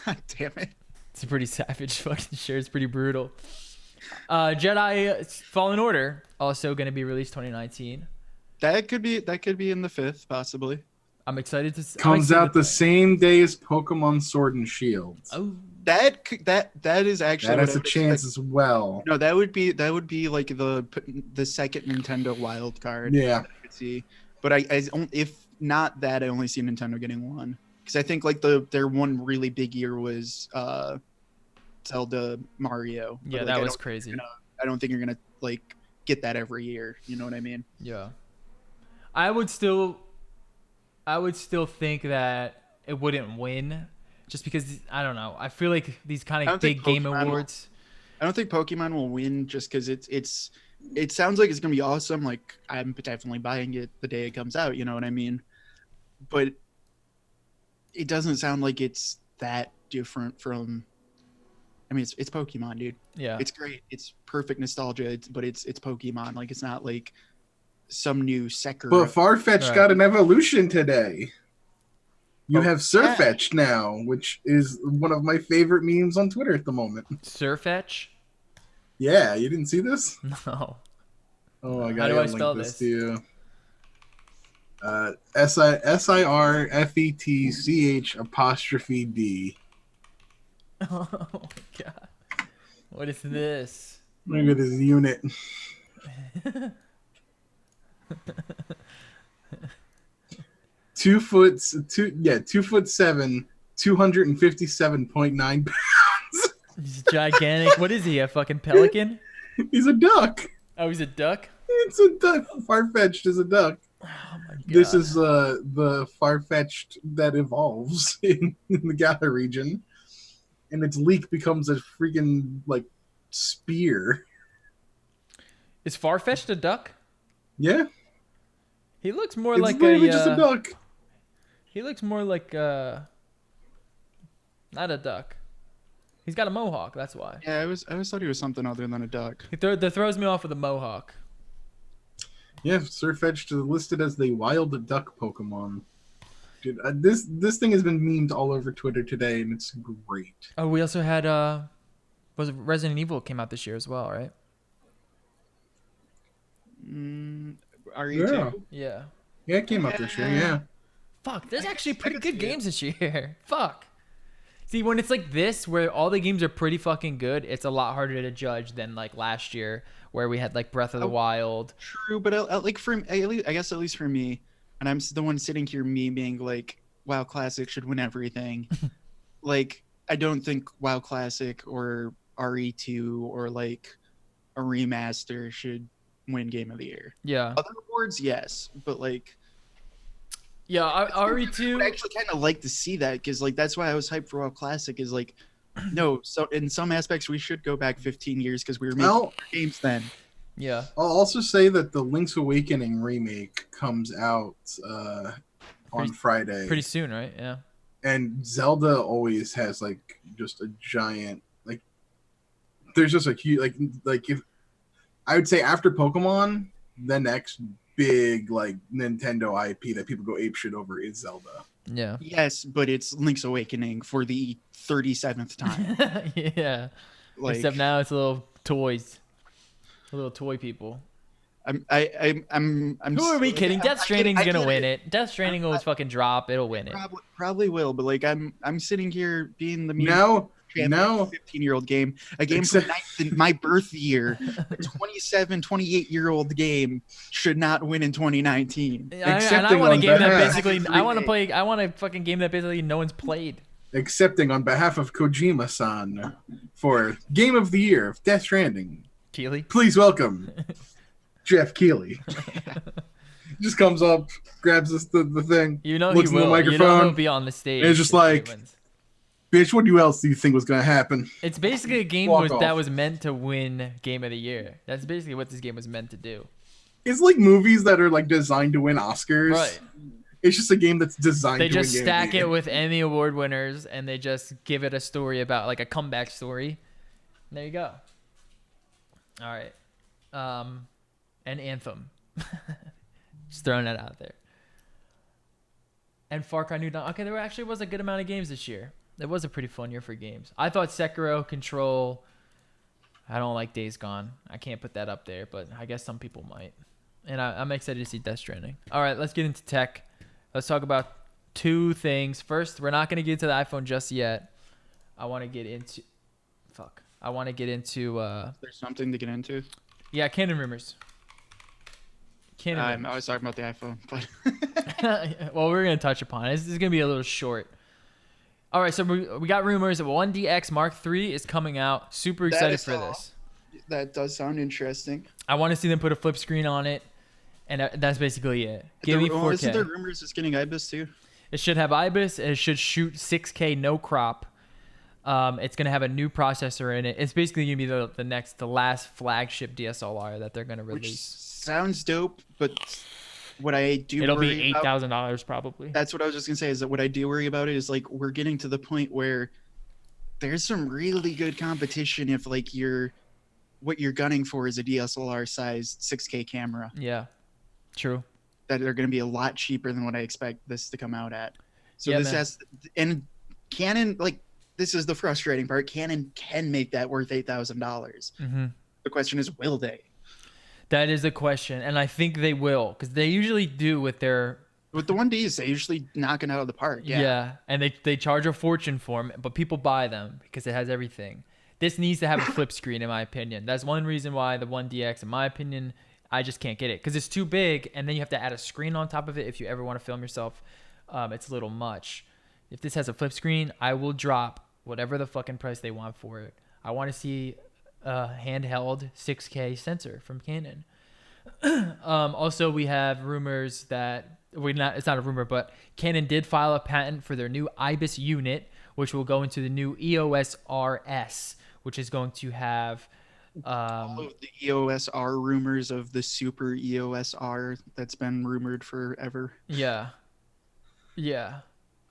God damn it. It's a pretty savage fucking shirt. It's pretty brutal. Jedi Fallen Order, also going to be released 2019. That could be in the 5th, possibly. I'm excited to see. Comes out the same day as Pokemon Sword and Shield. Oh. That is actually that has a chance as well. No, that would be like the second Nintendo wild card. Yeah, I could see, but I if not that, I only see Nintendo getting one, because I think like their one really big year was Zelda Mario. Yeah, like, that was crazy. I don't think you're gonna like get that every year. You know what I mean? Yeah, I would still think that it wouldn't win. Just because, I don't know. I feel like these kind of big game awards. I don't think Pokemon will win just because it sounds like it's going to be awesome. Like, I'm definitely buying it the day it comes out. You know what I mean? But it doesn't sound like it's that different from... I mean, it's Pokemon, dude. Yeah. It's great. It's perfect nostalgia, but it's Pokemon. Like, it's not like some new Sekiro. But Farfetch'd got an evolution today. You have Surfetch now, which is one of my favorite memes on Twitter at the moment. Surfetch? Yeah, you didn't see this? No. Oh, I How do I spell this? To you. SIRFETCH''D. Oh my god. What is this? Look at this unit. 2 foot 7, 257.9 pounds. He's gigantic. What is he? A fucking pelican? He's a duck. Oh, he's a duck? It's a duck. Farfetch'd is a duck. Oh my god. This is the Farfetch'd that evolves in the Galar region, and its leak becomes a freaking like spear. Is Farfetch'd a duck? Yeah. He looks more it's like literally just a duck. He looks more like not a duck. He's got a mohawk. That's why. Yeah, I always thought he was something other than a duck. That throws me off with a mohawk. Yeah, Surfetch'd is listed as the wild duck Pokemon. Dude, this thing has been memed all over Twitter today, and it's great. Oh, we also had was it Resident Evil came out this year as well, right? RE2? Yeah. Yeah, it came out this year. Yeah. Fuck, there's actually pretty good games this year. Fuck. See, when it's like this, where all the games are pretty fucking good, it's a lot harder to judge than like last year, where we had like Breath of the Wild. True, but like I guess at least for me, and I'm the one sitting here memeing like WoW Classic should win everything. Like, I don't think WoW Classic or RE2 or like a remaster should win Game of the Year. Yeah. Other awards, yes, but like. Yeah, RE2. I would actually kind of like to see that, because like that's why I was hyped for WoW Classic. Is like, no, so in some aspects we should go back 15 years because we were making games then. Yeah. I'll also say that the Link's Awakening remake comes out on Friday. Pretty soon, right? Yeah. And Zelda always has like just a giant like. There's just a huge like if I would say after Pokemon, the next big like Nintendo IP that people go apeshit over is Zelda. Yeah. Yes, but it's Link's Awakening for the 37th time. Yeah. Like, except now it's little toys, little toy people. I'm. Who are we kidding? Death Stranding's gonna win it. Death Stranding will fucking drop. It'll win it. Probably will, but like I'm sitting here being the meme. now 15-year-old game, a game from my birth year, a 27, 28-year-old game should not win in 2019. I want a game that basically, I want a fucking game that basically no one's played. Accepting on behalf of Kojima-san for Game of the Year of Death Stranding. Keeley. Please welcome Jeff Keeley. Just comes up, grabs the thing, looks in the microphone, he'll be on the stage. And it's just like, bitch, what else do you think was going to happen? It's basically a game that was meant to win Game of the Year. That's basically what this game was meant to do. It's like movies that are like designed to win Oscars. Right. It's just a game that's designed to win. They just stack it with Emmy Award winners, and they just give it a story about, like, a comeback story. And there you go. All right. And Anthem. Just throwing that out there. And Far Cry New Dawn. Okay, there actually was a good amount of games this year. It was a pretty fun year for games. I thought Sekiro, Control. I don't like Days Gone. I can't put that up there, but I guess some people might. And I'm excited to see Death Stranding. All right, let's get into tech. Let's talk about two things. First, we're not going to get into the iPhone just yet. I want to get into... There's something to get into? Yeah, Canon rumors. I was talking about the iPhone, but... Well, we're going to touch upon it. This is going to be a little short. All right, so we got rumors that 1DX Mark III is coming out. Super excited for this. That does sound interesting. I want to see them put a flip screen on it, and that's basically it. Give me 4K. Isn't there rumors it's getting IBIS too? It should have IBIS. It should shoot 6K no crop. It's going to have a new processor in it. It's basically going to be the last flagship DSLR that they're going to release. Which sounds dope, but what I do it'll be $8,000 probably. That's what I was just going to say, is that what I do worry about is, like, we're getting to the point where there's some really good competition if, like, what you're gunning for is a DSLR sized 6K camera. Yeah, true. That are going to be a lot cheaper than what I expect this to come out at. So and Canon, like, this is the frustrating part. Canon can make that worth $8,000. Mm-hmm. The question is, will they? That is the question, and I think they will, because they usually do with the 1Ds. They usually knock it out of the park. Yeah, and they charge a fortune for them, but people buy them because it has everything. This needs to have a flip screen, in my opinion. That's one reason why the 1DX, in my opinion, I just can't get it, because it's too big, and then you have to add a screen on top of it if you ever want to film yourself. It's a little much. If this has a flip screen, I will drop whatever the fucking price they want for it. I want to see a handheld 6K sensor from Canon. Also, we have rumors that it's not a rumor, but Canon did file a patent for their new IBIS unit, which will go into the new EOS RS, which is going to have all of the EOS R rumors of the super EOS R that's been rumored forever. Yeah.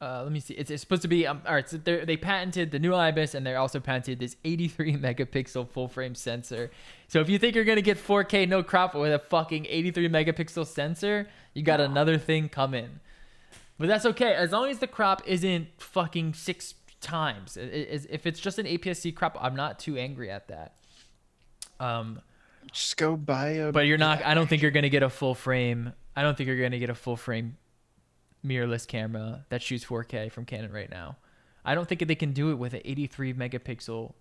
Let me see. It's supposed to be all right. So they patented the new IBIS, and they also patented this 83 megapixel full frame sensor. So if you think you're gonna get 4K no crop with a fucking 83 megapixel sensor, you got another thing coming. But that's okay, as long as the crop isn't fucking 6 times. If it's just an APS-C crop, I'm not too angry at that. Just go buy a. But you're not. I don't think you're gonna get a full frame. I don't think you're gonna get a full frame mirrorless camera that shoots 4K from Canon right now. I don't think they can do it with an 83 megapixel.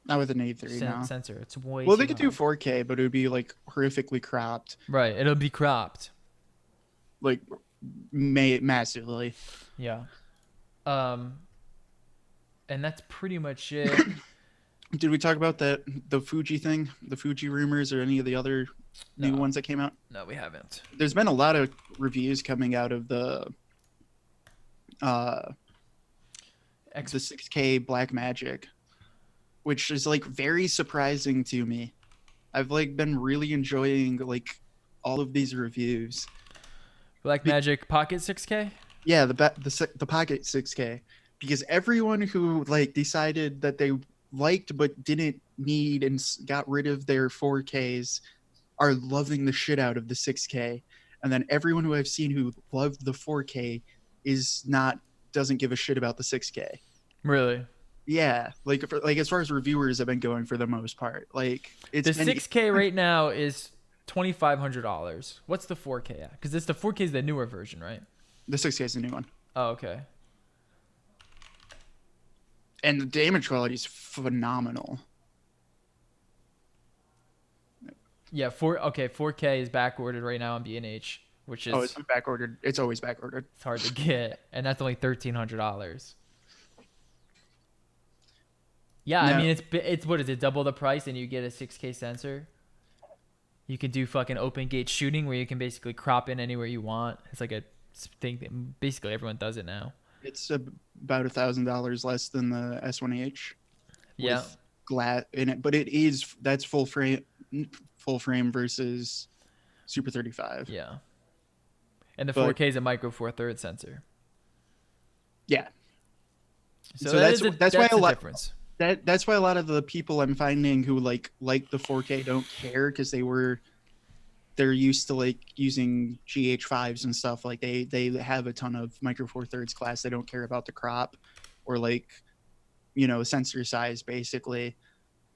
Not with an 83 sensor. It's way. Well, they could do 4K, but it would be like horrifically cropped. Right, it'll be cropped. Like, massively. Yeah. And that's pretty much it. Did we talk about the Fuji thing, the Fuji rumors, or any of the other new ones that came out? No, we haven't. There's been a lot of reviews coming out of the 6K Black Magic, which is, like, very surprising to me. I've, like, been really enjoying, like, all of these reviews. Black Magic Pocket 6K? Yeah, the Pocket 6K, because everyone who, like, decided that they liked but didn't need and got rid of their 4Ks are loving the shit out of the 6K, and then everyone who I've seen who loved the 4K doesn't give a shit about the 6K. Really? Yeah, like as far as reviewers have been going for the most part, like the 6K right now is $2,500. What's the 4K at? Because the 4K is the newer version, right? The 6K is the new one. Oh, okay. And the damage quality is phenomenal. Yeah, 4K is back ordered right now on B&H, which is it's back ordered. It's always back ordered. It's hard to get, and that's only $1,300. Yeah, I mean it's what is it? Double the price, and you get a 6K sensor. You can do fucking open gate shooting where you can basically crop in anywhere you want. It's like a thing that basically everyone does it now. It's about $1,000 less than the S1H. Yeah. Glass in it, but that's full frame versus Super 35. Yeah. And the 4K is a micro four thirds sensor. Yeah. So that's why a lot difference. That's why a lot of the people I'm finding who like the 4K don't care because they're used to like using GH5s and stuff. Like they have a ton of micro four thirds class. They don't care about the crop or like, sensor size basically.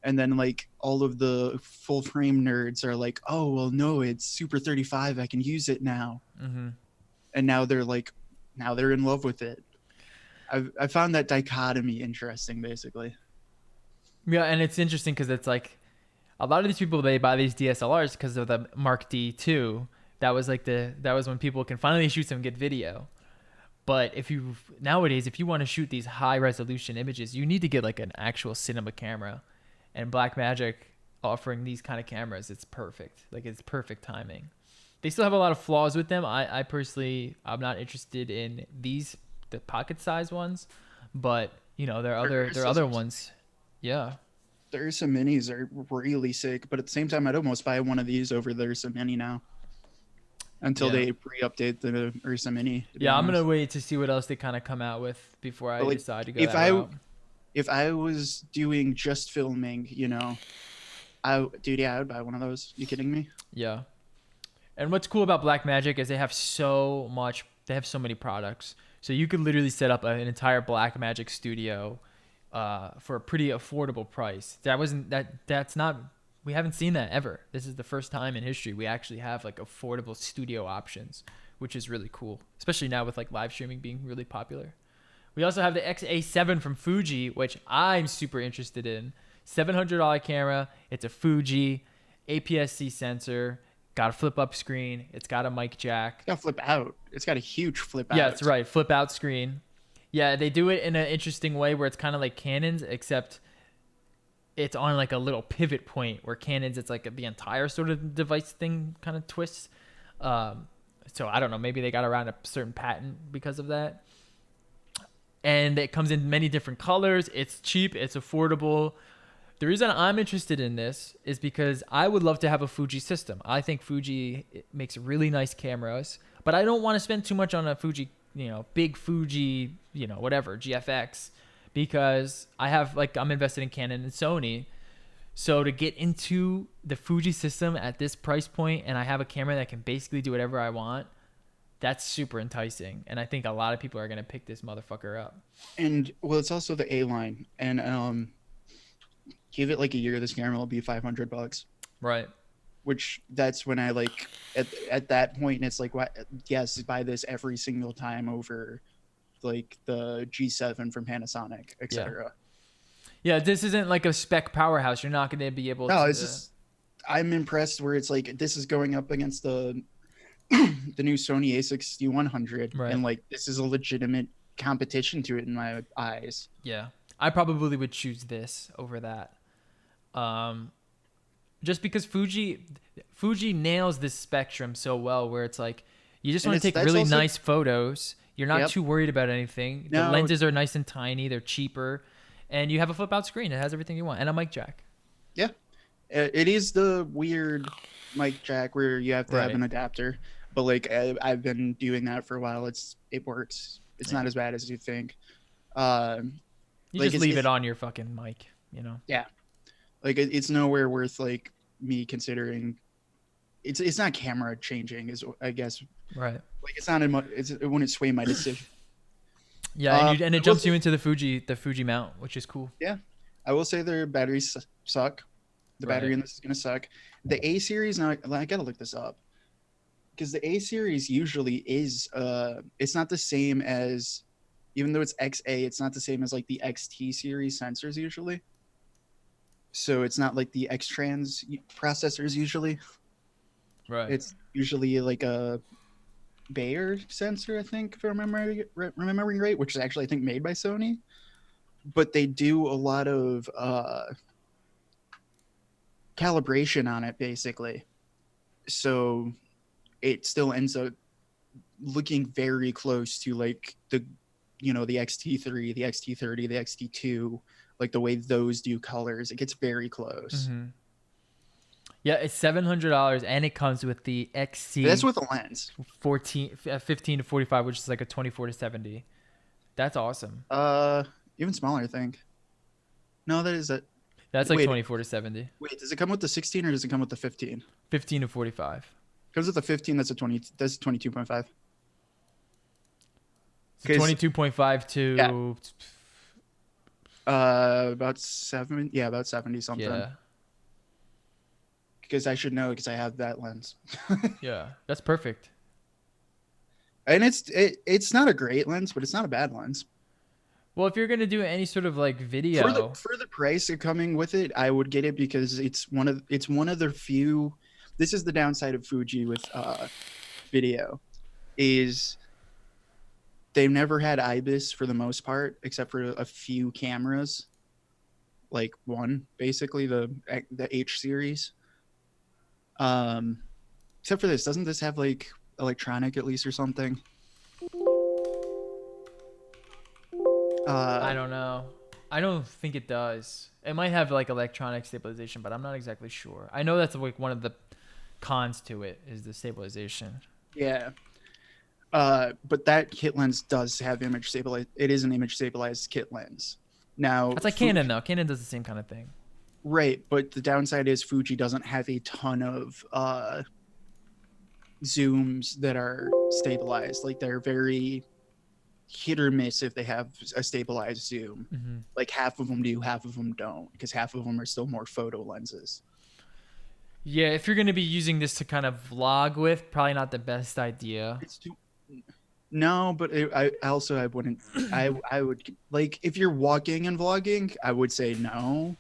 And then like all of the full frame nerds are like, oh, well, no, it's Super 35. I can use it now. Mm-hmm. And now they're in love with it. I found that dichotomy interesting, basically. Yeah, and it's interesting because it's like a lot of these people, they buy these DSLRs because of the Mark D2. That was when people can finally shoot some good video. But nowadays, if you want to shoot these high resolution images, you need to get like an actual cinema camera. And Blackmagic offering these kind of cameras, it's perfect. Like it's perfect timing. They still have a lot of flaws with them. I personally, I'm not interested in the pocket size ones, but there are other ones. Yeah. The Ursa Minis are really sick, but at the same time, I'd almost buy one of these over the Ursa Mini now. Until they re-update the Ursa Mini. Yeah, I'm gonna wait to see what else they kind of come out with before I decide to go that route. If I was doing just filming, I would buy one of those. You kidding me? Yeah. And what's cool about Blackmagic is they have so many products. So you could literally set up an entire Blackmagic studio for a pretty affordable price. We haven't seen that ever. This is the first time in history we actually have like affordable studio options, which is really cool, especially now with like live streaming being really popular. We also have the XA7 from Fuji, which I'm super interested in. $700 camera. It's a Fuji APS-C sensor. Got a flip-up screen. It's got a mic jack. It's got flip out. It's got a huge flip out. Yeah, that's right. Flip-out screen. Yeah, they do it in an interesting way where it's kind of like Canon's, except it's on like a little pivot point where Canon's, it's like the entire sort of device thing kind of twists. So I don't know. Maybe they got around a certain patent because of that. And it comes in many different colors. It's cheap. It's affordable. The reason I'm interested in this is because I would love to have a Fuji system. I think Fuji makes really nice cameras, but I don't want to spend too much on a Fuji, big Fuji, whatever, GFX, because I'm invested in Canon and Sony. So to get into the Fuji system at this price point and I have a camera that can basically do whatever I want, that's super enticing. And I think a lot of people are going to pick this motherfucker up. And well, it's also the A line. And give it like a year, this camera will be $500. Right. Which that's when I like at that point, it's like, what? Yes, buy this every single time over like the G7 from Panasonic, etc. Yeah, this isn't like a spec powerhouse. You're not going to be able to. No, it's just, I'm impressed where it's like, this is going up against the new Sony A6100. Right. And like, this is a legitimate competition to it in my eyes. Yeah. I probably would choose this over that. Just because Fuji nails this spectrum so well where it's like, you just want to take really nice photos. You're not too worried about anything. The lenses are nice and tiny. They're cheaper. And you have a flip out screen. It has everything you want. And a mic jack. Yeah. It is the weird mic jack where you have to have an adapter. But like, I've been doing that for a while. It works. It's not as bad as you think. You just leave it on your fucking mic, Yeah. Like, it's nowhere worth like me considering. It's not camera changing, is I guess. Right. Like, it's not it wouldn't sway my decision. Yeah, and it jumps you into the Fuji mount, which is cool. Yeah, I will say their batteries suck. The battery in this is gonna suck. The A series, now I gotta look this up, because the A series usually is it's not the same as even though it's XA, it's not the same as like the XT series sensors usually. So it's not like the X-Trans processors usually. Right. It's usually like a Bayer sensor, I think, if I'm remembering right, which is actually I think made by Sony. But they do a lot of calibration on it basically. So it still ends up looking very close to like the the XT3, the XT30, the XT2, like the way those do colors. It gets very close. Mm-hmm. Yeah, it's $700 and it comes with the XC. That's with a lens. 15 to 45, which is like a 24 to 70. That's awesome. Even smaller, I think. No, that is it. That's like 24 to 70. Wait, does it come with the 16 or does it come with the 15? 15 to 45. Comes with the 15. That's 22.5. So 22.5 to about 7. Yeah, about 70 something. Yeah. Because I should know because I have that lens. Yeah, that's perfect. And it's not a great lens, but it's not a bad lens. Well, if you're gonna do any sort of like video for the price of coming with it, I would get it because it's one of the few. This is the downside of Fuji with video, is they've never had IBIS for the most part, except for a few cameras, like one basically the H series. Except for this, doesn't this have like electronic at least or something? I don't know. I don't think it does. It might have like electronic stabilization, but I'm not exactly sure. I know that's like one of the cons to it is the stabilization. Yeah. But that kit lens does have image stabilized. It is an image stabilized kit lens. Now it's like Canon though. Canon does the same kind of thing. Right, but the downside is Fuji doesn't have a ton of zooms that are stabilized. Like they're very hit or miss if they have a stabilized zoom. Mm-hmm. Like half of them do, half of them don't, because half of them are still more photo lenses. Yeah, if you're going to be using this to kind of vlog with, probably not the best idea. No, but I wouldn't. I would like if you're walking and vlogging, I would say no.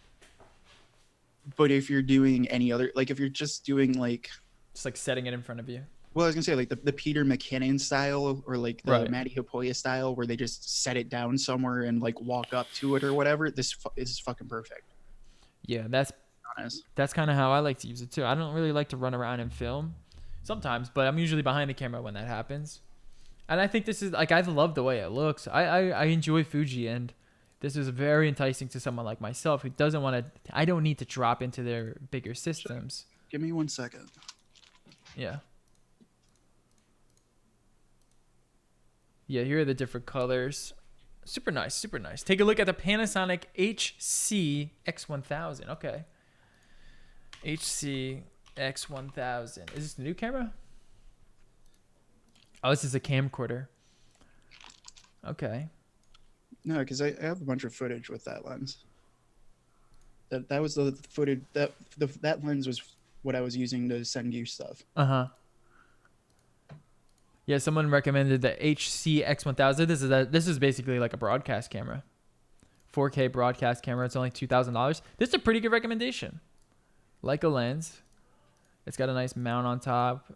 But if you're doing any other, like if you're just doing like, just like setting it in front of you. Well, I was gonna say like the Peter McKinnon style or like the right. Matty Hopoya style, where they just set it down somewhere and like walk up to it or whatever. This is fucking perfect. Yeah, that's kind of how I like to use it too. I don't really like to run around and film sometimes, but I'm usually behind the camera when that happens. And I think this is like I love the way it looks. I enjoy Fuji, and this is very enticing to someone like myself who doesn't want to. I don't need to drop into their bigger systems. Give me 1 second. Yeah. Yeah, here are the different colors. Super nice, super nice. Take a look at the Panasonic HC X1000. Okay. HC X1000. Is this the new camera? Oh, this is a camcorder. Okay. No, because I have a bunch of footage with that lens. That was the footage that lens was what I was using to send you stuff. Uh-huh. Yeah, someone recommended the HC X1000. This is basically like a broadcast camera. 4K broadcast camera. It's only $2,000. This is a pretty good recommendation. Like a lens. It's got a nice mount on top.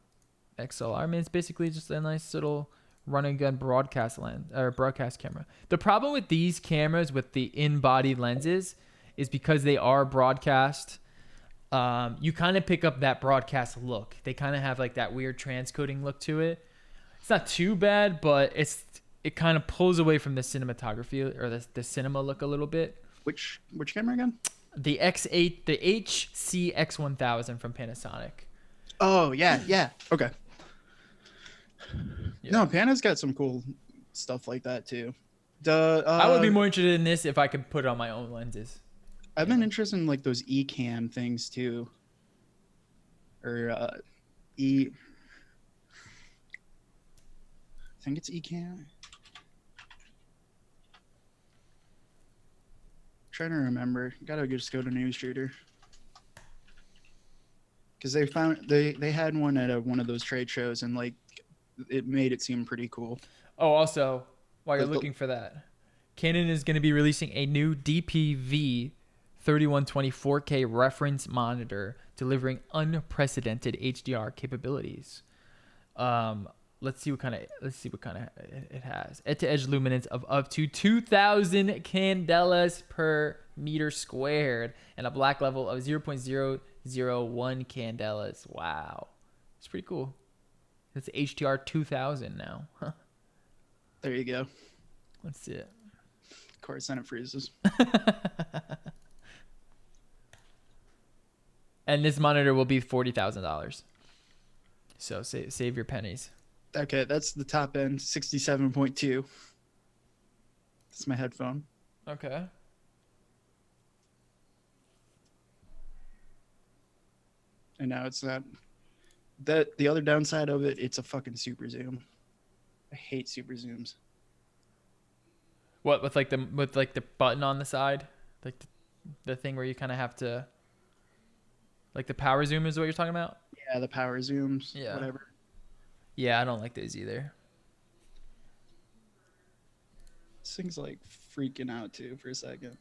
XLR. I mean, it's basically just a nice little run and gun broadcast lens or broadcast camera. The problem with these cameras with the in-body lenses is because they are broadcast. You kind of pick up that broadcast look. They kind of have like that weird transcoding look to it. It's not too bad, but it kind of pulls away from the cinematography or the cinema look a little bit. Which camera again? The X8, the HC X1000 from Panasonic. Oh yeah. Okay. Yeah. No, Pana's got some cool stuff like that too. I would be more interested in this if I could put it on my own lenses. I've been interested in like those eCam things too. Or I think it's eCam. Trying to remember. Gotta just go to News Shooter. Because they had one at one of those trade shows and like it made it seem pretty cool. Oh, also, while you're looking for that, Canon is going to be releasing a new DPV 3120 4K reference monitor, delivering unprecedented HDR capabilities. Let's see what kind of it has. Edge-to-edge luminance of up to 2,000 candelas per meter squared, and a black level of 0.001 candelas. Wow, it's pretty cool. It's HDR 2000 now. Huh. There you go. Let's see it. Of course, then it freezes. And this monitor will be $40,000. So save your pennies. Okay, that's the top end, 67.2. That's my headphone. Okay. And now it's not. The other downside of it, it's a fucking super zoom. I hate super zooms. What with like the button on the side, like the thing where you kind of have to, like the power zoom is what you're talking about? Yeah, the power zooms. Yeah. Whatever. Yeah, I don't like those either. This thing's like freaking out too for a second.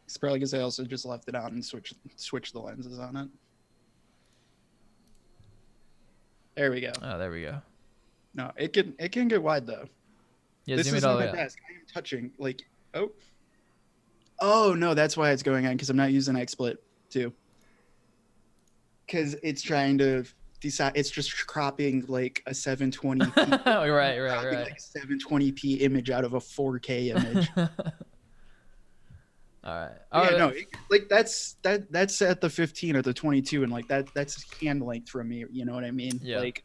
It's probably because I also just left it out and switched the lenses on it. There we go. Oh, there we go. No, it can get wide though. Yeah, This zoom is it all not the my way out. desk. I am touching like oh no, that's why it's going on because I'm not using XSplit too. Because it's trying to decide. It's just cropping like a 720p. right. Like a 720p image out of a 4K image. All right. Yeah, no, like that's at the 15 or the 22, and like that's hand length from me. You know what I mean? Yeah. Like.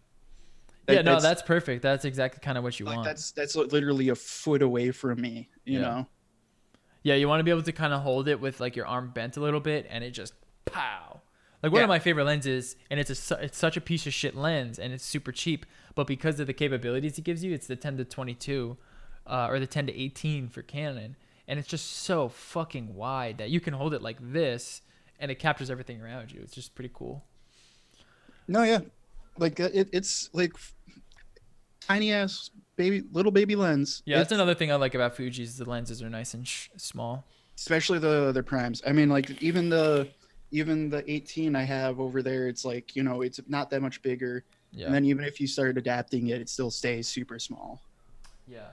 That's perfect. That's exactly kind of what you like want. That's literally a foot away from me. You know. Yeah, you want to be able to kind of hold it with like your arm bent a little bit, and it just pow. Like one of my favorite lenses, and it's such a piece of shit lens, and it's super cheap. But because of the capabilities it gives you, it's the 10 to 22, or the 10 to 18 for Canon, and it's just so fucking wide that you can hold it like this, and it captures everything around you. It's just pretty cool. No, yeah, like it's like tiny ass little baby lens. Yeah, that's another thing I like about Fuji's. The lenses are nice and small, especially the primes. I mean, like even the 18 I have over there, it's like, you know, it's not that much bigger. Yeah. And then even if you start adapting it, it still stays super small. Yeah.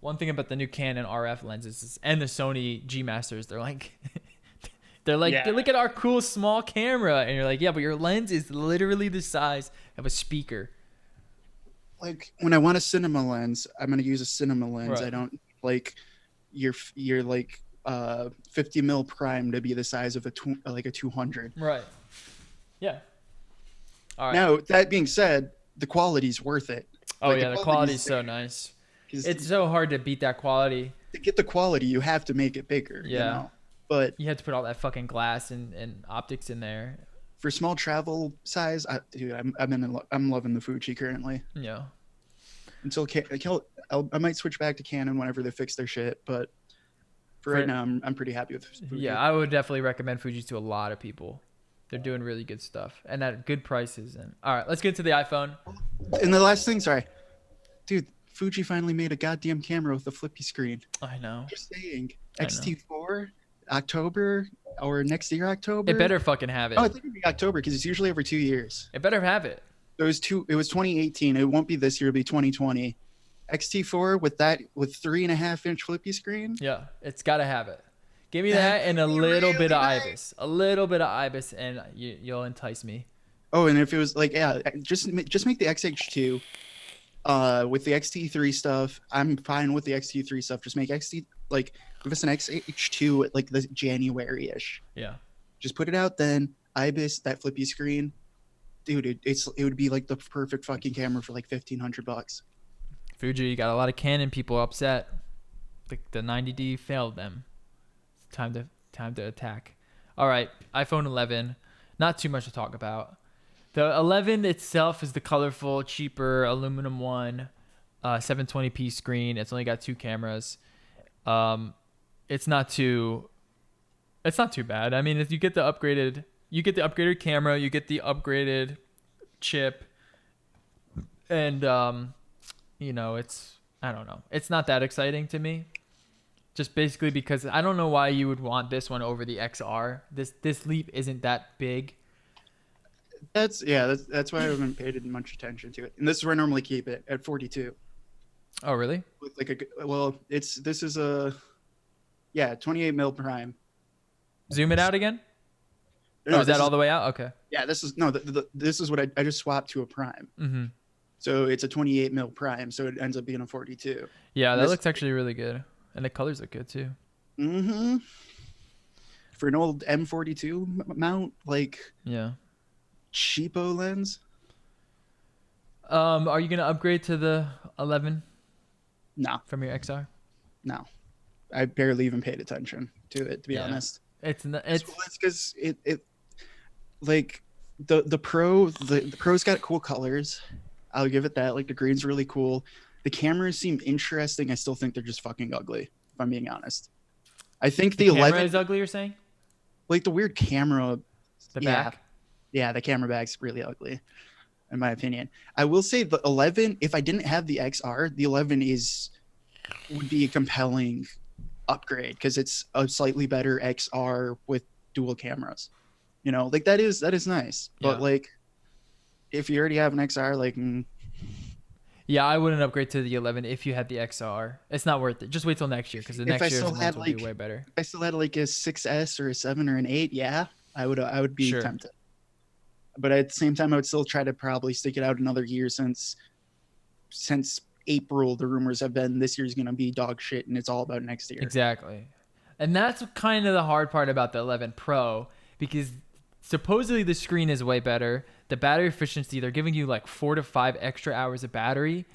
One thing about the new Canon RF lenses and the Sony G Masters, they're like, look at our cool small camera, and you're like, yeah, but your lens is literally the size of a speaker. Like when I want a cinema lens, I'm gonna use a cinema lens. Right. I don't like your like 50 mil prime to be the size of a 200. Right. Yeah. All right. Now that being said, the quality's worth it. Oh yeah, the quality's so nice. It's so hard to beat that quality. To get the quality, you have to make it bigger. Yeah. You know? But you have to put all that fucking glass and optics in there. For small travel size, I'm loving the Fuji currently. Yeah. Until I might switch back to Canon whenever they fix their shit, but for right now, I'm pretty happy with Fuji. Yeah, I would definitely recommend Fuji to a lot of people. They're doing really good stuff and at good prices. And all right, let's get to the iPhone. And the last thing, sorry, dude, Fuji finally made a goddamn camera with a flippy screen. I know. Just saying, X-T4 October or next year October. It better fucking have it. Oh, I think it'd be October because it's usually every 2 years. It better have it. It was 2018. It won't be this year. It'll be 2020. X-T4 with 3.5-inch flippy screen. Yeah, it's got to have it. Give me that and a little bit of IBIS. A little bit of IBIS, and you'll entice me. Oh, and if it was like, yeah, just make the XH2 with the XT3 stuff. I'm fine with the XT3 stuff. Just make XT, like, give us an XH2 at like the January-ish. Yeah. Just put it out then. IBIS, that flippy screen. Dude, it would be like the perfect fucking camera for like $1,500. Fuji, you got a lot of Canon people upset. The 90D failed them. It's time to attack. All right, iPhone 11. Not too much to talk about. The 11 itself is the colorful, cheaper aluminum one, 720p screen. It's only got 2 cameras. It's not too bad. I mean, if you get the upgraded camera, you get the upgraded chip, and you know, it's I don't know. It's not that exciting to me. Just basically because I don't know why you would want this one over the XR. This leap isn't that big. That's why I haven't paid much attention to it. And this is where I normally keep it at 42. Oh, really? With this is a 28 mil prime. Zoom it out again. No, oh, is that all the way out? Okay. Yeah, this is this is what I just swapped to a prime. Mm-hmm. So it's a 28 mil prime, so it ends up being a 42. Yeah, that looks actually really good, and the colors look good too. Mm-hmm. For an old M42 mount, like cheapo lens. Are you gonna upgrade to the 11? No. From your XR? No, I barely even paid attention to it, to be honest. It's because it like the Pro's got cool colors. I'll give it that. Like the green's really cool. The cameras seem interesting. I still think they're just fucking ugly, if I'm being honest. I think the 11 camera is ugly, you're saying? Like the weird camera. The back? Yeah, the camera back's really ugly, in my opinion. I will say the 11, if I didn't have the XR, the 11 would be a compelling upgrade because it's a slightly better XR with dual cameras. You know, like that is nice. But like if you already have an XR, like yeah, I wouldn't upgrade to the 11 if you had the XR. It's not worth it. Just wait till next year because the next year's ones will be way better. If I still had like a 6S or a 7 or an 8, yeah, I would be tempted. But at the same time, I would still try to probably stick it out another year since April, the rumors have been this year's going to be dog shit and it's all about next year. Exactly. And that's kind of the hard part about the 11 Pro because supposedly the screen is way better. The battery efficiency, they're giving you like 4 to 5 extra hours of battery,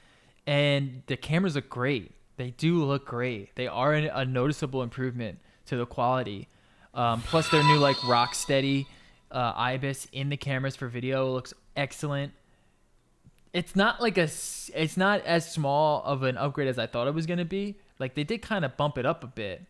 and the cameras look great. They do look great. They are a noticeable improvement to the quality. Plus their new like Rocksteady IBIS in the cameras for video looks excellent. It's not as small of an upgrade as I thought it was going to be. Like they did kind of bump it up a bit.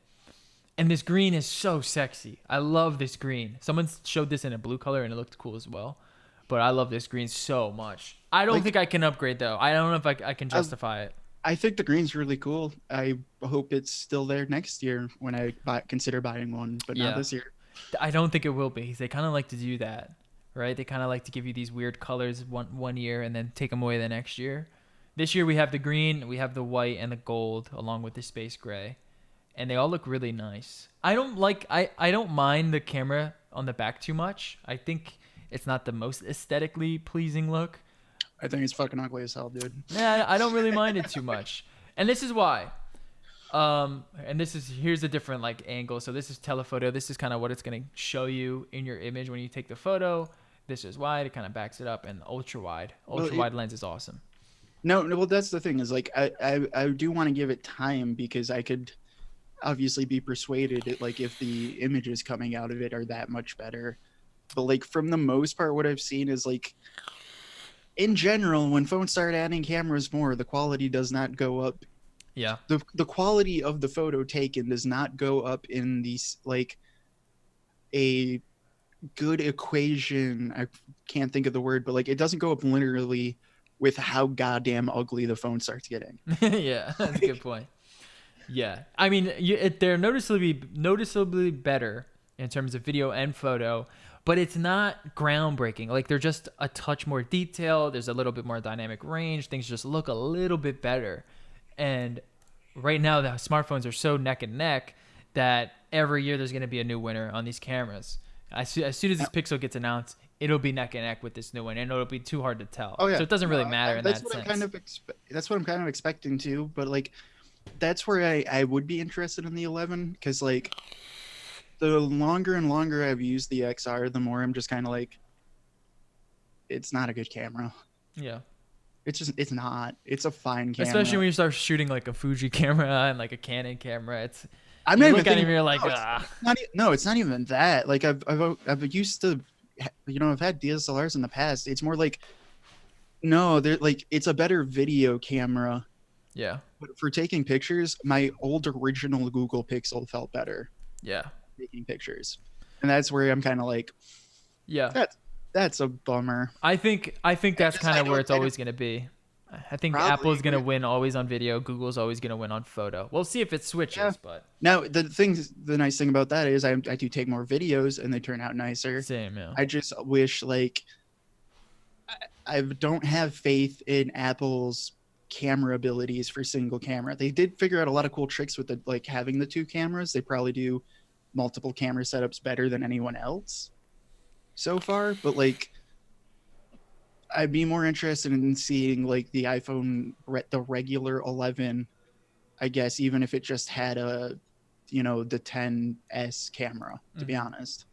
And this green is so sexy. I love this green. Someone showed this in a blue color and it looked cool as well. But I love this green so much. I don't think I can upgrade though. I don't know if I can justify it. I think the green's really cool. I hope it's still there next year when I consider buying one, but not this year. I don't think it will be. They kind of like to do that, right? They kind of like to give you these weird colors one year and then take them away the next year. This year we have the green, we have the white and the gold along with the space gray. And they all look really nice. I don't mind the camera on the back too much. I think it's not the most aesthetically pleasing look. I think it's fucking ugly as hell, dude. Yeah, I don't really mind it too much. And this is why. And here's a different like angle. So this is telephoto. This is kind of what it's going to show you in your image when you take the photo. This is wide. It kind of backs it up. And ultra wide lens is awesome. No, well, that's the thing is like I do want to give it time because I could obviously be persuaded like if the images coming out of it are that much better. But like from the most part, what I've seen is like in general, when phones start adding cameras more, the quality does not go up. Yeah. The quality of the photo taken does not go up in these like a good equation. I can't think of the word, but like it doesn't go up literally with how goddamn ugly the phone starts getting. Yeah, that's a good point. Yeah, I mean, they're noticeably better in terms of video and photo, but it's not groundbreaking. Like they're just a touch more detailed. There's a little bit more dynamic range. Things just look a little bit better. And right now, the smartphones are so neck and neck that every year there's going to be a new winner on these cameras. As soon as this Pixel gets announced, it'll be neck and neck with this new one, and it'll be too hard to tell. Oh, yeah. So it doesn't really matter in that sense. That's what I'm kind of expecting too. But like, that's where I would be interested in the 11 because like the longer and longer I've used the XR, the more I'm just kind of like, it's not a good camera. Yeah. It's not. It's a fine camera. Especially when you start shooting like a Fuji camera and like a Canon camera. I'm not even thinking, you're like, it's not even that. Like I've used to, I've had DSLRs in the past. It's more like, no, they're like, it's a better video camera. Yeah. But for taking pictures, my old original Google Pixel felt better. Yeah. Taking pictures. And that's where I'm kind of like, yeah, that's a bummer. I think that's kind of where it's always going to be. I think Probably. Apple's gonna win always on video. Google's always gonna win on photo. We'll see if it switches, Yeah. but Now the nice thing about that is I do take more videos and they turn out nicer. same, yeah. I just wish like I don't have faith in Apple's camera abilities for single camera. They did figure out a lot of cool tricks with the like having the 2 cameras. They probably do multiple camera setups better than anyone else so far, but like I'd be more interested in seeing like the iPhone, the regular 11, I guess, even if it just had a, the 10s camera, to be honest.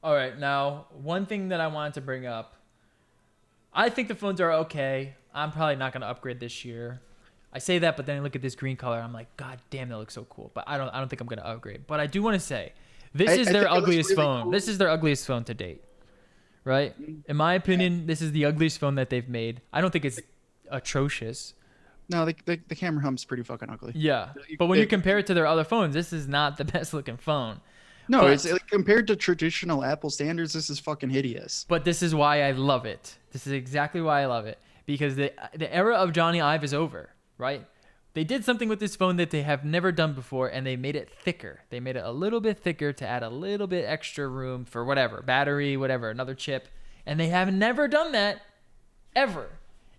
All right, now one thing that I wanted to bring up, I think the phones are okay. I'm probably not gonna upgrade this year. I say that, but then I look at this green color, I'm like, God damn, that looks so cool. But I don't think I'm gonna upgrade. But I do want to say, this is their ugliest phone. Cool. This is their ugliest phone to date. Right? In my opinion, this is the ugliest phone that they've made. I don't think it's atrocious. No, the camera hump's pretty fucking ugly. Yeah, but when you compare it to their other phones, this is not the best looking phone. No, but it's like, compared to traditional Apple standards, this is fucking hideous. But this is why I love it. This is exactly why I love it. Because the era of Johnny Ive is over, right? They did something with this phone that they have never done before, and they made it thicker. They made it a little bit thicker to add a little bit extra room for whatever, battery, whatever, another chip. And they have never done that, ever.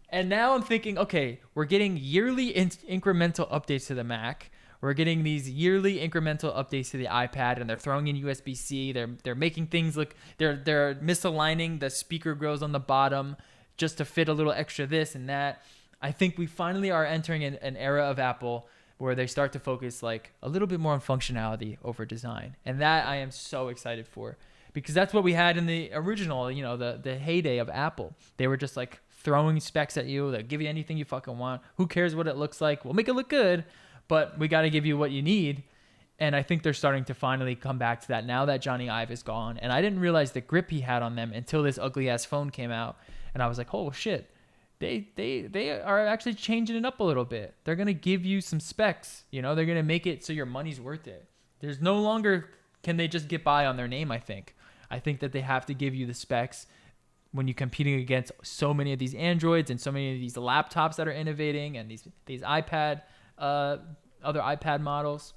And now I'm thinking, okay, we're getting yearly incremental updates to the Mac. We're getting these yearly incremental updates to the iPad, and they're throwing in USB-C. They're making things look, they're misaligning the speaker grills on the bottom just to fit a little extra this and that. I think we finally are entering an era of Apple where they start to focus like a little bit more on functionality over design. And that I am so excited for, because that's what we had in the original, the heyday of Apple. They were just like throwing specs at you. They'll give you anything you fucking want. Who cares what it looks like? We'll make it look good, but we got to give you what you need. And I think they're starting to finally come back to that now that Johnny Ive is gone. And I didn't realize the grip he had on them until this ugly ass phone came out. And I was like, oh shit. They are actually changing it up a little bit. They're going to give you some specs, they're going to make it so your money's worth it. There's no longer can they just get by on their name, I think. I think that they have to give you the specs when you're competing against so many of these Androids and so many of these laptops that are innovating and these iPad, other iPad models.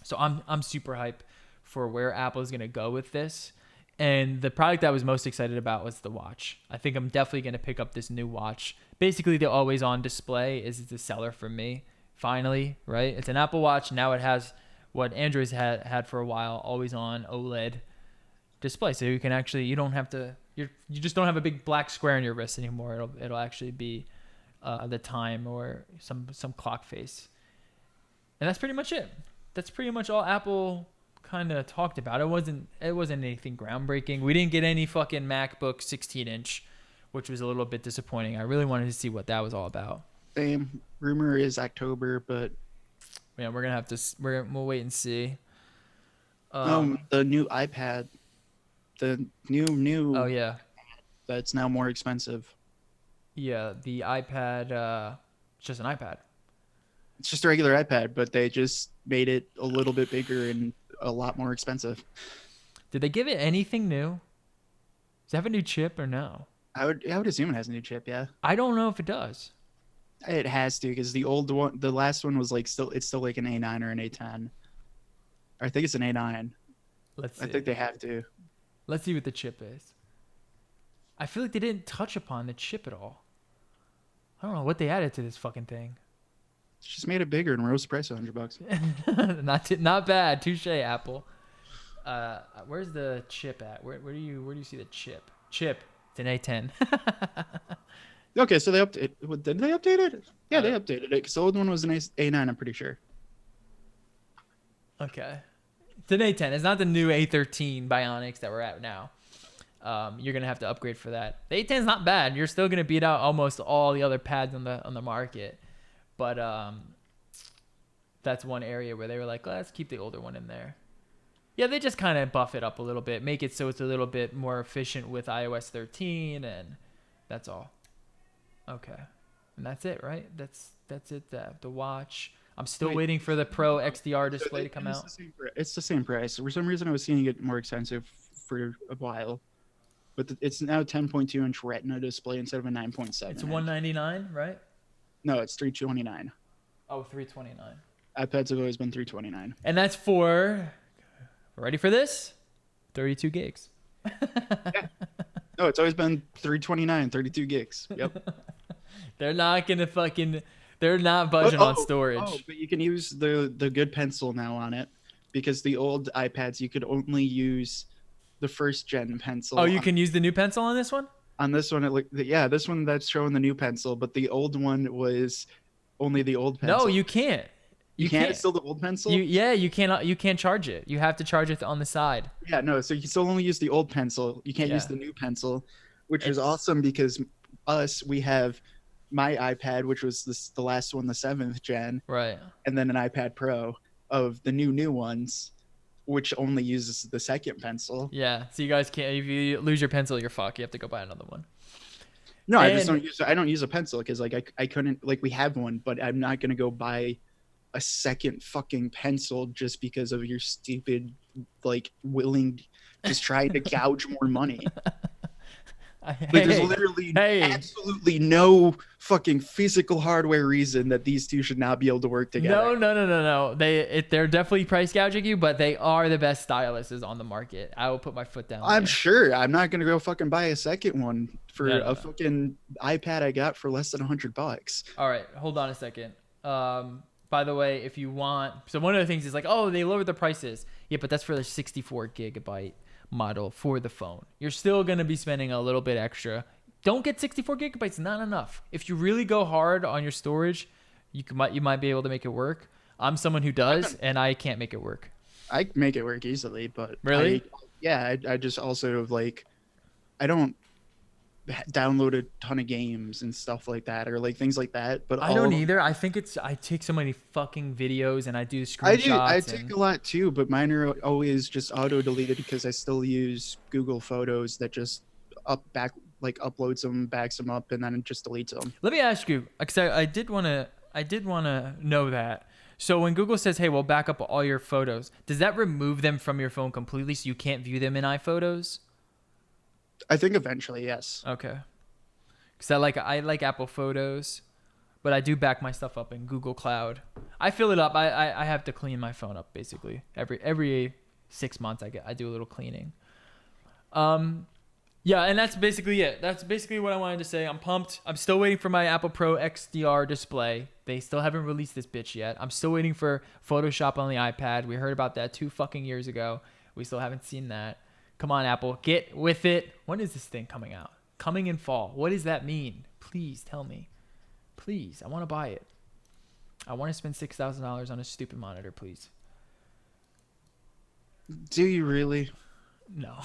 So I'm super hyped for where Apple is going to go with this. And the product I was most excited about was the watch. I think I'm definitely going to pick up this new watch. Basically, the always-on display is the seller for me, finally, right? It's an Apple Watch. Now it has what Android's had for a while, always-on OLED display. So you can actually, you don't have to, you just don't have a big black square on your wrist anymore. It'll actually be the time or some clock face. And that's pretty much it. That's pretty much all Apple kind of talked about. It wasn't anything groundbreaking. We didn't get any fucking MacBook 16-inch, which was a little bit disappointing. I really wanted to see what that was all about. Same. Rumor is October, but yeah, we're gonna have to. We'll wait and see. The new iPad, the new. Oh yeah. That's now more expensive. Yeah, the iPad. It's just an iPad. It's just a regular iPad, but they just made it a little bit bigger and a lot more expensive. Did they give it anything new? Does it have a new chip or no? I would assume it has a new chip, yeah. I don't know if it does. It has to, because the last one was like still like an A9 or an A10. I think it's an A9. Let's see. I think they have to. Let's see what the chip is. I feel like they didn't touch upon the chip at all. I don't know what they added to this fucking thing. Just made it bigger and rose the price $100. Not bad. Touche, Apple. Where's the chip at? Where do you see the chip? Chip. It's an A10. Okay, so they updated. Did they update it? Yeah, they updated it. Because the old one was an A9, I'm pretty sure. Okay. It's an A10. It's not the new A13 Bionics that we're at now. You're gonna have to upgrade for that. The A10 is not bad. You're still gonna beat out almost all the other pads on the market. But that's one area where they were like, let's keep the older one in there. Yeah, they just kind of buff it up a little bit, make it so it's a little bit more efficient with iOS 13, and that's all. Okay, and that's it, right? That's it. The watch. I'm still waiting for the Pro XDR display to come out. It's the same price. For some reason, I was seeing it more expensive for a while. but it's now 10.2-inch Retina display instead of a 9.7. It's $199, right? No, it's $329. Oh, $329. iPads have always been $329. And that's for, ready for this? 32 gigs. Yeah. No, it's always been $329, 32 gigs. Yep. They're not gonna fucking. They're not budging on storage. Oh, but you can use the good pencil now on it, because the old iPads you could only use the first gen pencil. Oh, you can use the new pencil on this one? On this one, this one that's showing the new pencil, but the old one was only the old pencil. No, you can't. You can't. It's still the old pencil. You cannot. You can't charge it. You have to charge it on the side. Yeah, no. So you can still only use the old pencil. You can't use the new pencil, which is awesome because we have my iPad, which was the last one, the 7th gen, right, and then an iPad Pro of the new ones, which only uses the second pencil. Yeah, so you guys can't. If you lose your pencil, you're fucked. You have to go buy another one. No, I don't use a pencil because like I couldn't, like, we have one, but I'm not gonna go buy a second fucking pencil just because of your stupid, like, just trying to gouge more money. There's literally absolutely no fucking physical hardware reason that these two should not be able to work together. No. They're definitely price gouging you, but they are the best styluses on the market. I will put my foot down. I'm sure. I'm not gonna go fucking buy a second one for a fucking iPad I got for less than $100. All right, hold on a second. By the way, if you want, so one of the things is like, oh, they lowered the prices. Yeah, but that's for the 64 gigabyte model for the phone. You're still going to be spending a little bit extra. Don't get 64 gigabytes, not enough. If you really go hard on your storage, you might be able to make it work. I'm someone who does, and I can't make it work. I make it work easily, but really, I just also, like, I don't download a ton of games and stuff like that, or like things like that. But I don't either. I think I take so many fucking videos and I do screenshots. I take a lot too, but mine are always just auto deleted because I still use Google Photos that just uploads them, backs them up, and then it just deletes them. Let me ask you, because I did want to know that. So when Google says, "Hey, we'll back up all your photos," does that remove them from your phone completely so you can't view them in iPhotos? I think eventually, yes. Okay. Because I like Apple Photos, but I do back my stuff up in Google Cloud. I fill it up. I have to clean my phone up basically every 6 months. I do a little cleaning. Yeah, and that's basically it. That's basically what I wanted to say. I'm pumped. I'm still waiting for my Apple Pro XDR display. They still haven't released this bitch yet. I'm still waiting for Photoshop on the iPad. We heard about that 2 fucking years ago. We still haven't seen that. Come on, Apple, get with it. When is this thing coming out? Coming in fall. What does that mean? Please tell me. Please, I want to buy it. I want to spend $6,000 on a stupid monitor, please. Do you really? No.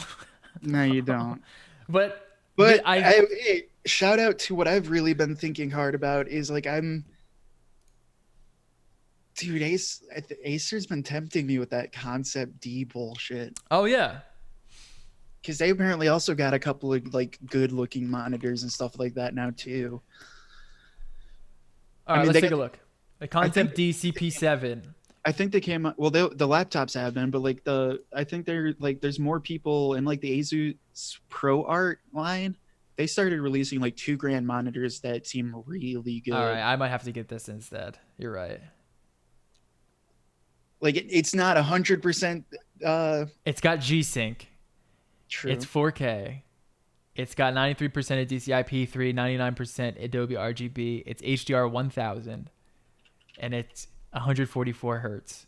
No, you don't. But hey, shout out to what I've really been thinking hard about is, like, dude, Acer's been tempting me with that Concept D bullshit. Oh, yeah. Because they apparently also got a couple of, like, good-looking monitors and stuff like that now, too. All right, let's take a look. The Concept D CP7. I think they came. Well, the laptops have been, but like I think they're like there's more people in like the Asus Pro Art line. They started releasing like $2,000 monitors that seem really good. All right, I might have to get this instead. You're right. Like it's not 100%. It's got G-Sync. True. It's 4K. It's got 93% of DCI-P3, 99% Adobe RGB. It's HDR 1000, and it's 144 hertz,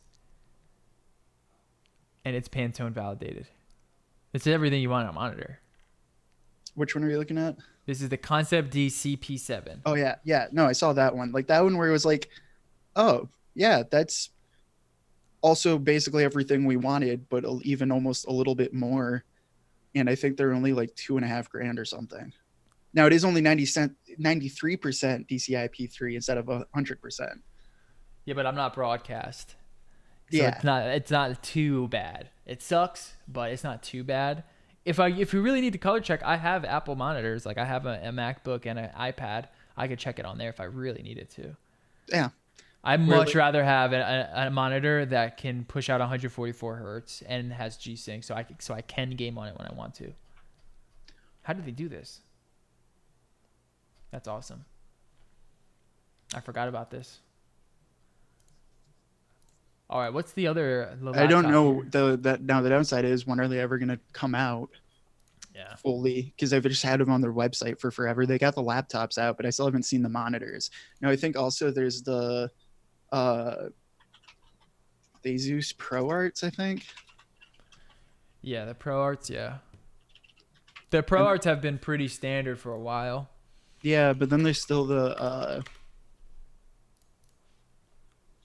and it's Pantone validated. It's everything you want on a monitor. Which one are you looking at? This is the Concept D CP7. Oh yeah. No, I saw that one. Like that one where it was like, oh yeah, that's also basically everything we wanted, but even almost a little bit more. And I think they're only like $2,500 or something. Now it is only 93% DCI-P3 instead of 100%. Yeah, but I'm not broadcast. So yeah. It's not too bad. It sucks, but it's not too bad. If we really need to color check, I have Apple monitors. Like I have a MacBook and an iPad. I could check it on there if I really needed to. Yeah. I'd much rather have a monitor that can push out 144 hertz and has G-Sync, so I can game on it when I want to. How did they do this? That's awesome. I forgot about this. All right, what's the other? I don't know. Here? The downside is, when are they ever going to come out? Yeah. Fully, because they've just had them on their website for forever. They got the laptops out, but I still haven't seen the monitors. Now, I think also there's the Asus Pro Arts, I think. Yeah, the Pro Arts, yeah. The Pro Arts have been pretty standard for a while. Yeah, but then there's still the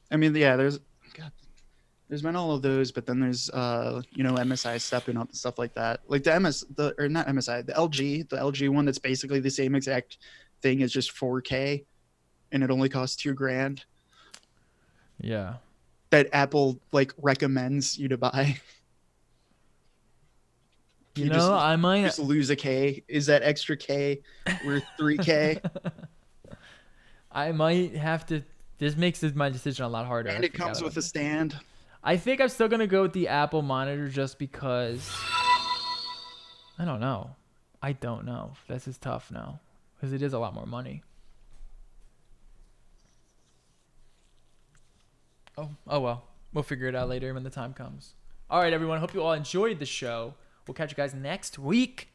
I mean, yeah, there's been all of those, but then there's MSI stepping up and stuff like that. Like the LG one that's basically the same exact thing as just 4K, and it only costs $2,000. Yeah. That Apple like recommends you to buy. I might just lose a K. Is that extra K worth 3K? I might have to. This makes my decision a lot harder. And it comes with a stand. I think I'm still gonna go with the Apple monitor just because. I don't know. This is tough now because it is a lot more money. Oh well. We'll figure it out later when the time comes. All right, everyone. Hope you all enjoyed the show. We'll catch you guys next week.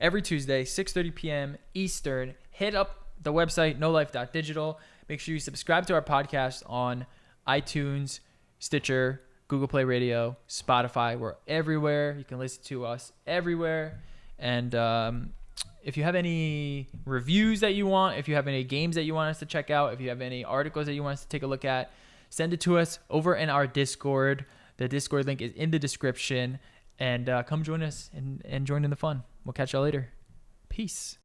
Every Tuesday, 6:30 p.m. Eastern. Hit up the website, nolife.digital. Make sure you subscribe to our podcast on iTunes, Stitcher, Google Play Radio, Spotify. We're everywhere. You can listen to us everywhere. And if you have any reviews that you want, if you have any games that you want us to check out, if you have any articles that you want us to take a look at, send it to us over in our Discord. The Discord link is in the description. And come join us and join in the fun. We'll catch y'all later. Peace.